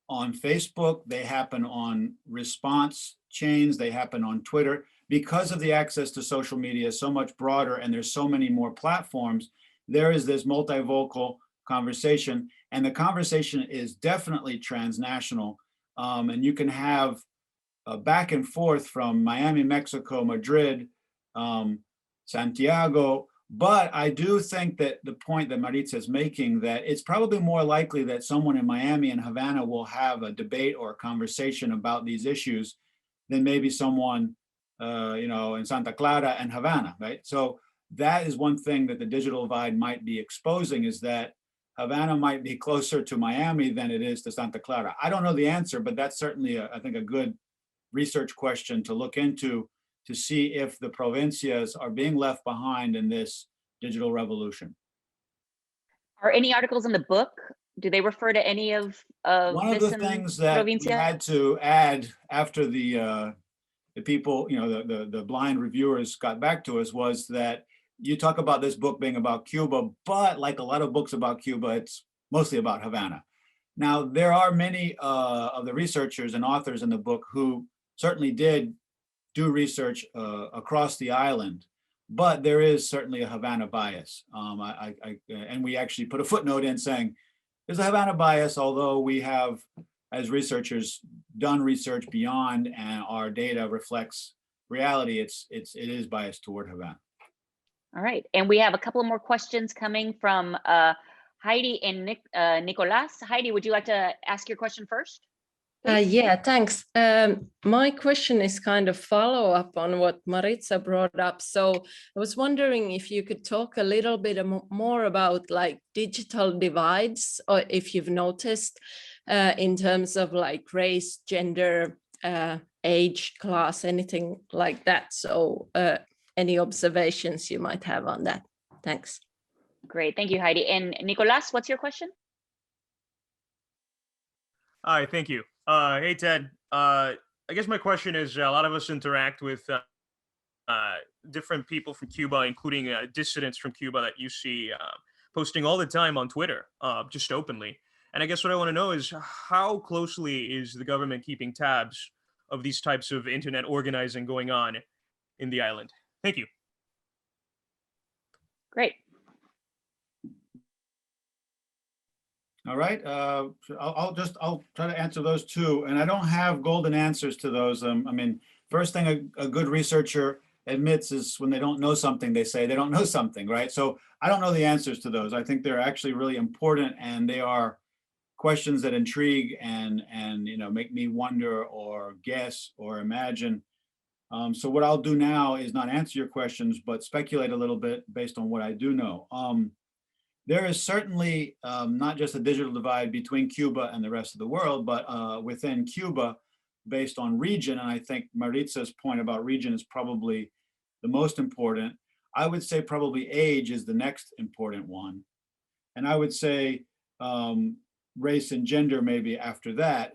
on Facebook, they happen on response chains, they happen on Twitter. Because of the access to social media is so much broader and there's so many more platforms, there is this multivocal conversation, and the conversation is definitely transnational. And you can have a back and forth from Miami, Mexico, Madrid, Santiago. But I do think that the point that Maritza is making, that it's probably more likely that someone in Miami and Havana will have a debate or a conversation about these issues than maybe someone, in Santa Clara and Havana, right? So that is one thing that the digital divide might be exposing, is that Havana might be closer to Miami than it is to Santa Clara. I don't know the answer, but that's certainly, I think, a good research question to look into, to see if the provincias are being left behind in this digital revolution. Are any articles in the book, do they refer to any of One of this the in things that Provincia? we had to add after the people, the blind reviewers got back to us, was that you talk about this book being about Cuba, but like a lot of books about Cuba, it's mostly about Havana. Now, there are many of the researchers and authors in the book who certainly did do research across the island, but there is certainly a Havana bias. And we actually put a footnote in saying there's a Havana bias, although we have, as researchers, done research beyond, and our data reflects reality. It is biased toward Havana. All right, and we have a couple more questions coming from Heidi and Nicolas. Heidi, would you like to ask your question first? Yeah, thanks. My question is kind of follow-up on what Maritza brought up. So I was wondering if you could talk a little bit more about like digital divides, or if you've noticed in terms of like race, gender, age, class, anything like that. So any observations you might have on that? Thanks. Great, thank you, Heidi. And Nicolas, what's your question? Hi, thank you. Hey, Ted. I guess my question is, a lot of us interact with different people from Cuba, including dissidents from Cuba that you see posting all the time on Twitter, just openly. And I guess what I want to know is, how closely is the government keeping tabs of these types of internet organizing going on in the island? Thank you. Great. All right, I'll try to answer those two, and I don't have golden answers to those. I mean, first thing a good researcher admits is when they don't know something, they say they don't know something, right? So I don't know the answers to those. I think they're actually really important, and they are questions that intrigue and make me wonder or guess or imagine. So what I'll do now is not answer your questions, but speculate a little bit based on what I do know. There is certainly not just a digital divide between Cuba and the rest of the world, but within Cuba, based on region. And I think Maritza's point about region is probably the most important. I would say probably age is the next important one. And I would say race and gender maybe after that.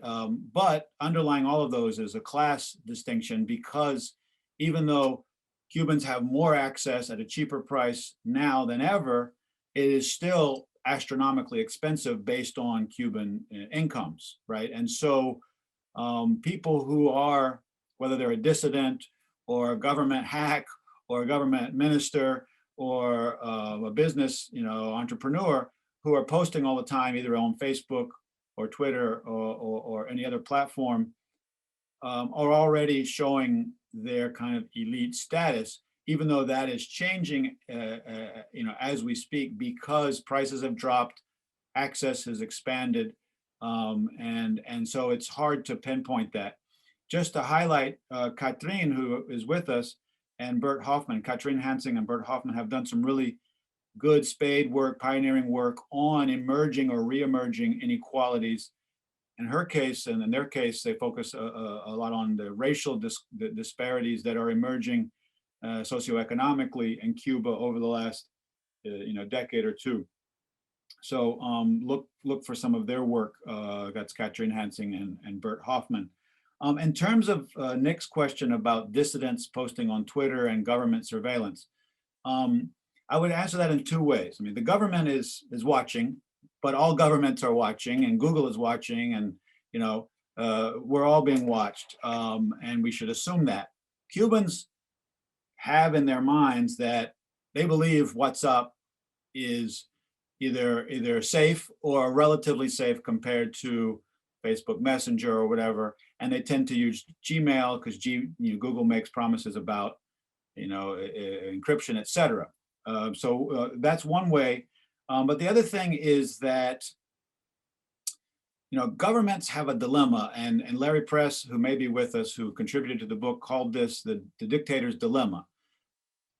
But underlying all of those is a class distinction, because even though Cubans have more access at a cheaper price now than ever, it is still astronomically expensive based on Cuban incomes, right? And so people who are, whether they're a dissident or a government hack or a government minister or a business entrepreneur, who are posting all the time, either on Facebook or Twitter or any other platform, are already showing their kind of elite status. even though that is changing, as we speak, because prices have dropped, access has expanded, and so it's hard to pinpoint that. Just to highlight, Katrin, who is with us, and Bert Hoffman, Katrin Hansing and Bert Hoffman have done some really good spade work, pioneering work on emerging or re-emerging inequalities. In her case, and in their case, they focus a lot on the racial disparities that are emerging socioeconomically in Cuba over the last decade or two. So look for some of their work. That's Katrin Hansing and Bert Hoffman. In terms of Nick's question about dissidents posting on Twitter and government surveillance, I would answer that in two ways. I mean, the government is watching, but all governments are watching, and Google is watching, and we're all being watched, and we should assume that. Cubans have in their minds that they believe what's up is either safe or relatively safe compared to Facebook Messenger or whatever, and they tend to use Gmail because Google makes promises about encryption, etc. So that's one way. But the other thing is that governments have a dilemma, and Larry Press, who may be with us, who contributed to the book, called this the dictator's dilemma.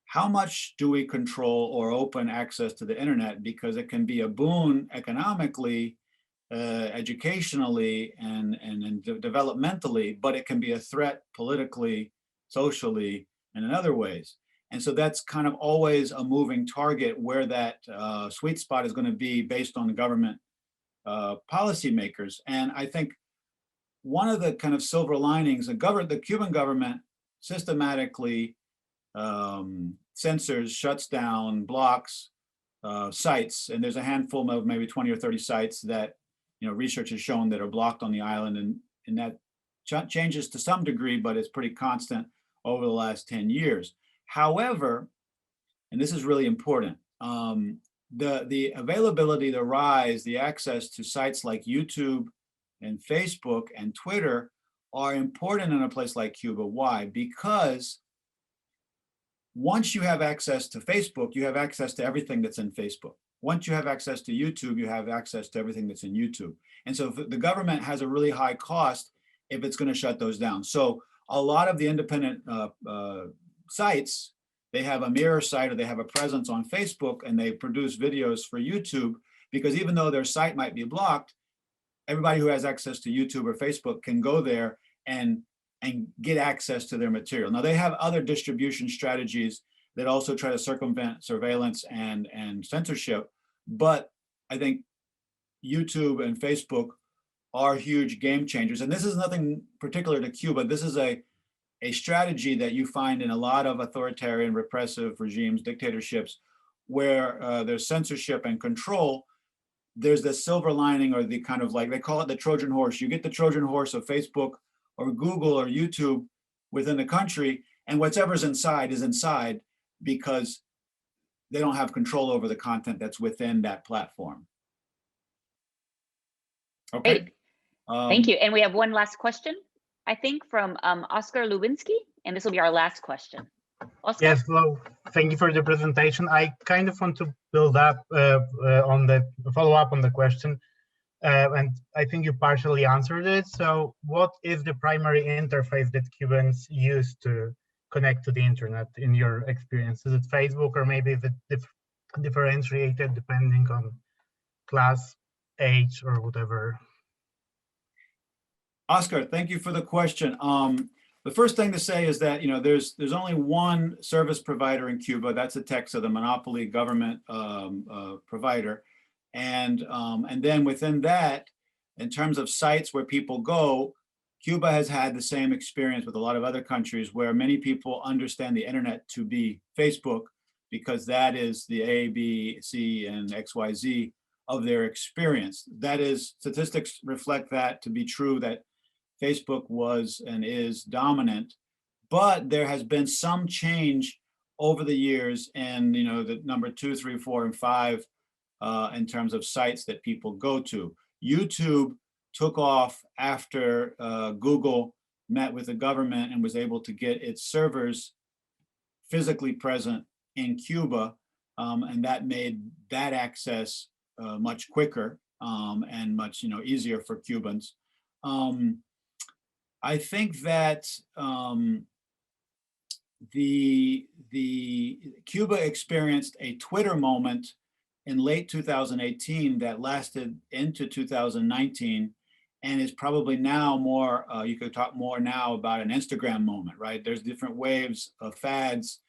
How much do we control or open access to the internet? Because it can be a boon economically, educationally, and developmentally, but it can be a threat politically, socially, and in other ways. And so that's kind of always a moving target where that sweet spot is going to be based on the government policymakers. And I think one of the kind of silver linings, the Cuban government systematically censors, shuts down, blocks sites, and there's a handful of maybe 20 or 30 sites that research has shown that are blocked on the island, and that changes to some degree, but it's pretty constant over the last 10 years. However, and this is really important, the availability, the rise, the access to sites like YouTube and Facebook and Twitter are important in a place like Cuba. Why? Because once you have access to Facebook, you have access to everything that's in Facebook. Once you have access to YouTube, you have access to everything that's in YouTube. And so the government has a really high cost if it's going to shut those down. So a lot of the independent sites, they have a mirror site or they have a presence on Facebook, and they produce videos for YouTube, because even though their site might be blocked, everybody who has access to YouTube or Facebook can go there and get access to their material. Now, they have other distribution strategies that also try to circumvent surveillance and censorship, but I think YouTube and Facebook are huge game changers. And this is nothing particular to Cuba. This is a strategy that you find in a lot of authoritarian, repressive regimes, dictatorships, where there's censorship and control. There's the silver lining, or the kind of, like, they call it the Trojan horse. You get the Trojan horse of Facebook or Google or YouTube within the country, and whatever's inside is inside, because they don't have control over the content that's within that platform. Okay. Great. Thank you. And we have one last question, I think, from Oscar Lubinsky, and this will be our last question. Oscar? Yes, hello. Thank you for the presentation. I kind of want to build up follow up on the question, and I think you partially answered it. So what is the primary interface that Cubans use to connect to the internet in your experience? Is it Facebook, or maybe is it differentiated depending on class, age, or whatever? Oscar, thank you for the question. The first thing to say is that there's only one service provider in Cuba. That's the TEXA, the monopoly government provider, and then within that, in terms of sites where people go, Cuba has had the same experience with a lot of other countries, where many people understand the internet to be Facebook, because that is the A, B, C, and XYZ of their experience. That is, statistics reflect that to be true, that Facebook was and is dominant, but there has been some change over the years in the number 2, 3, 4, and 5 in terms of sites that people go to. YouTube took off after Google met with the government and was able to get its servers physically present in Cuba, and that made that access much quicker and much easier for Cubans. I think that the Cuba experienced a Twitter moment in late 2018 that lasted into 2019, and is probably now more, you could talk more now about an Instagram moment, right? There's different waves of fads.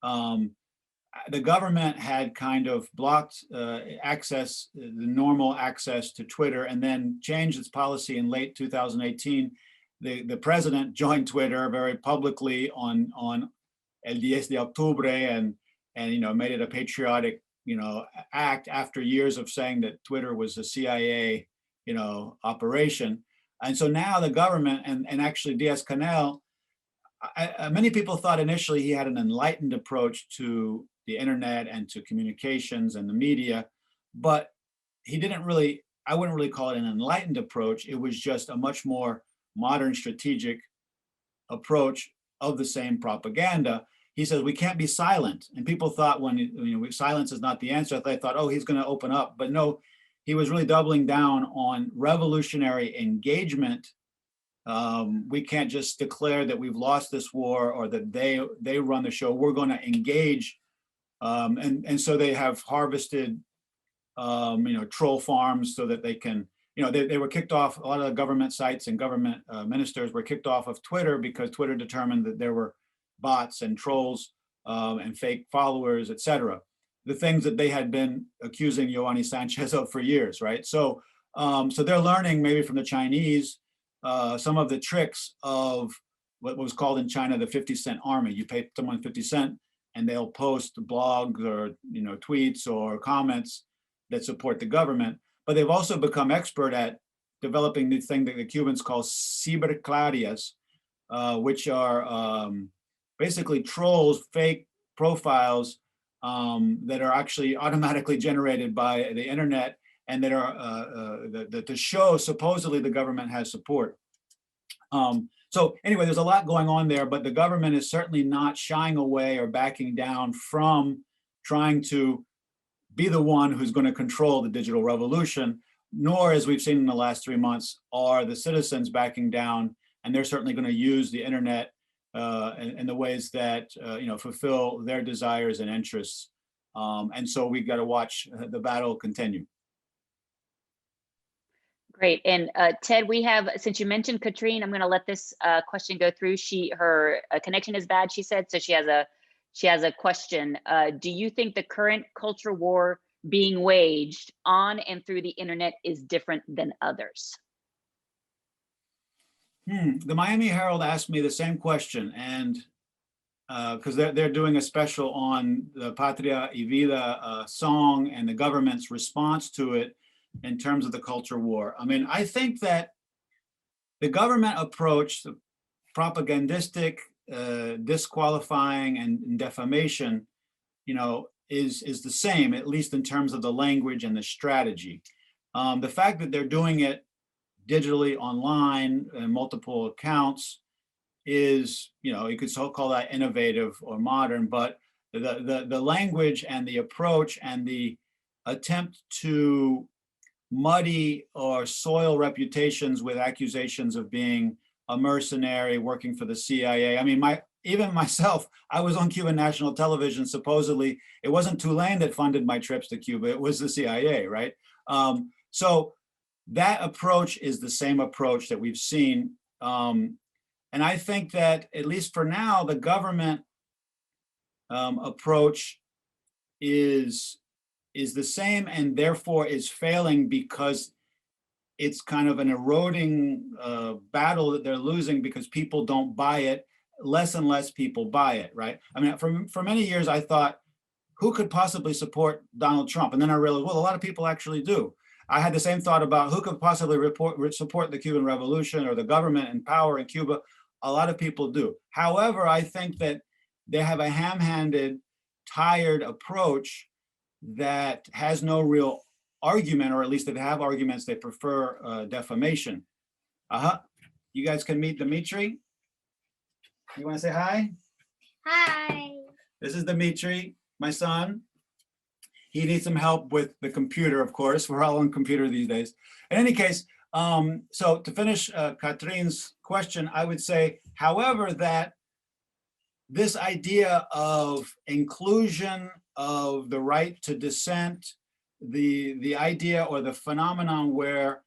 The government had kind of blocked access, the normal access to Twitter, and then changed its policy in late 2018. The president joined Twitter very publicly on El 10 de Octubre and made it a patriotic act after years of saying that Twitter was a CIA operation. And so now the government and actually Diaz-Canel, many people thought initially he had an enlightened approach to the internet and to communications and the media, but he didn't really, I wouldn't really call it an enlightened approach. It was just a much more modern strategic approach of the same propaganda. He says, we can't be silent. And people thought when silence is not the answer, they thought, oh, he's going to open up. But no, he was really doubling down on revolutionary engagement. We can't just declare that we've lost this war or that they run the show. We're going to engage. And so they have harvested, troll farms so that they can, they were kicked off. A lot of the government sites and government ministers were kicked off of Twitter because Twitter determined that there were bots and trolls and fake followers, et cetera. The things that they had been accusing Ioannis Sanchez of for years, right? So, so they're learning maybe from the Chinese some of the tricks of what was called in China the 50-cent army. You pay someone 50 cents and they'll post blogs or tweets or comments that support the government. But they've also become expert at developing the thing that the Cubans call ciberclarias, which are basically trolls, fake profiles that are actually automatically generated by the internet and that are that to show supposedly the government has support. So anyway, there's a lot going on there, but the government is certainly not shying away or backing down from trying to be the one who's going to control the digital revolution, nor, as we've seen in the last 3 months, are the citizens backing down, and they're certainly going to use the internet in the ways that fulfill their desires and interests. And so we've got to watch the battle continue. Great. And Ted, we have, since you mentioned Katrine, I'm going to let this question go through. Her connection is bad, she said, so she has a question. Do you think the current culture war being waged on and through the internet is different than others? The Miami Herald asked me the same question, and because they're doing a special on the Patria y Vida song and the government's response to it in terms of the culture war. I mean, I think that the government approach, the propagandistic, disqualifying and defamation, is the same, at least in terms of the language and the strategy. The fact that they're doing it digitally online and multiple accounts is, you could call that innovative or modern, but the language and the approach and the attempt to muddy or soil reputations with accusations of being a mercenary working for the CIA. I mean, even myself, I was on Cuban national television. Supposedly, it wasn't Tulane that funded my trips to Cuba, it was the CIA, right? So that approach is the same approach that we've seen. And I think that, at least for now, the government approach is the same and therefore is failing because it's kind of an eroding battle that they're losing because people don't buy it. Less and less people buy it, right? I mean, for many years, I thought, who could possibly support Donald Trump? And then I realized, well, a lot of people actually do. I had the same thought about who could possibly support the Cuban Revolution or the government in power in Cuba. A lot of people do. However, I think that they have a ham-handed, tired approach that has no real argument, or at least if they have arguments, they prefer defamation. You guys can meet Dimitri. You want to say hi? Hi. This is Dimitri, my son. He needs some help with the computer, of course. We're all on computer these days. In any case, so to finish Catherine's question, I would say, however, that this idea of inclusion of the right to dissent, the idea or the phenomenon where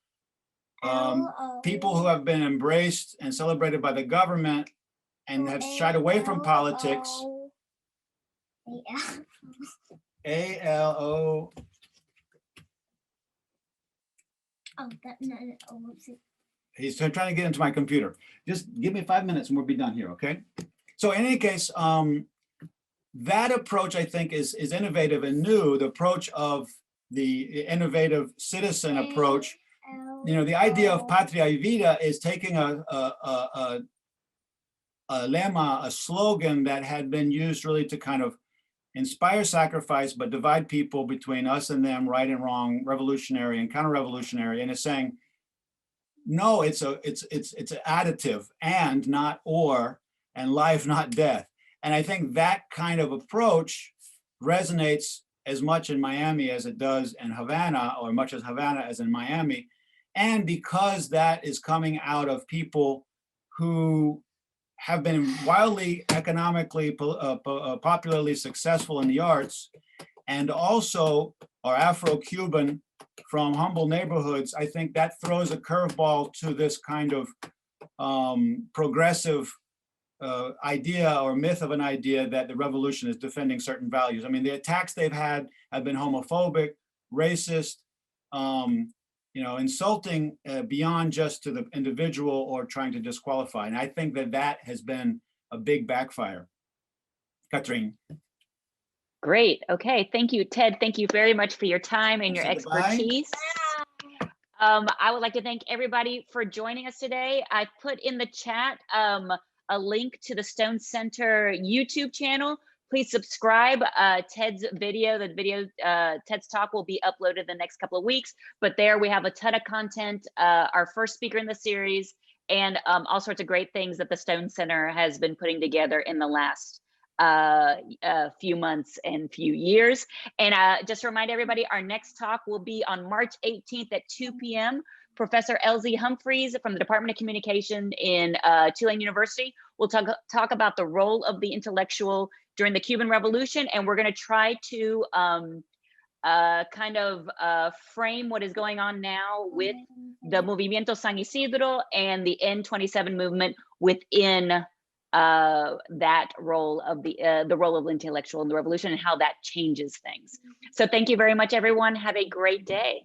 people who have been embraced and celebrated by the government and have shied away from politics, A-L-O. Oh, He's trying to get into my computer. Just give me 5 minutes and we'll be done here, okay? So in any case, that approach, I think, is innovative and new. The approach of the innovative citizen approach. You know, the idea of patria y vida is taking a lemma, a slogan that had been used really to kind of inspire sacrifice, but divide people between us and them, right and wrong, revolutionary and counter-revolutionary, and it's saying, no, it's additive, and not or, and life, not death. And I think that kind of approach resonates as much in Miami as it does in Havana, or much as Havana as in Miami. And because that is coming out of people who have been wildly economically, popularly successful in the arts, and also are Afro-Cuban from humble neighborhoods, I think that throws a curveball to this kind of progressive idea or myth of an idea that the revolution is defending certain values. I mean, the attacks they've had have been homophobic, racist, you know, insulting beyond just to the individual or trying to disqualify. And I think that that has been a big backfire. Catherine. Great. Okay. Thank you, Ted. Thank you very much for your time and your expertise. I would like to thank everybody for joining us today. I put in the chat a link to the Stone Center YouTube channel. Please subscribe. Ted's video, Ted's talk will be uploaded the next couple of weeks, but there we have a ton of content, our first speaker in the series, and all sorts of great things that the Stone Center has been putting together in the last few months and few years. And just to remind everybody, our next talk will be on March 18th at 2 p.m. Professor Elsie Humphreys from the Department of Communication in Tulane University will talk about the role of the intellectual during the Cuban Revolution, and we're going to try to kind of frame what is going on now with the Movimiento San Isidro and the N27 movement within that role of the role of the intellectual in the revolution and how that changes things. So thank you very much, everyone. Have a great day.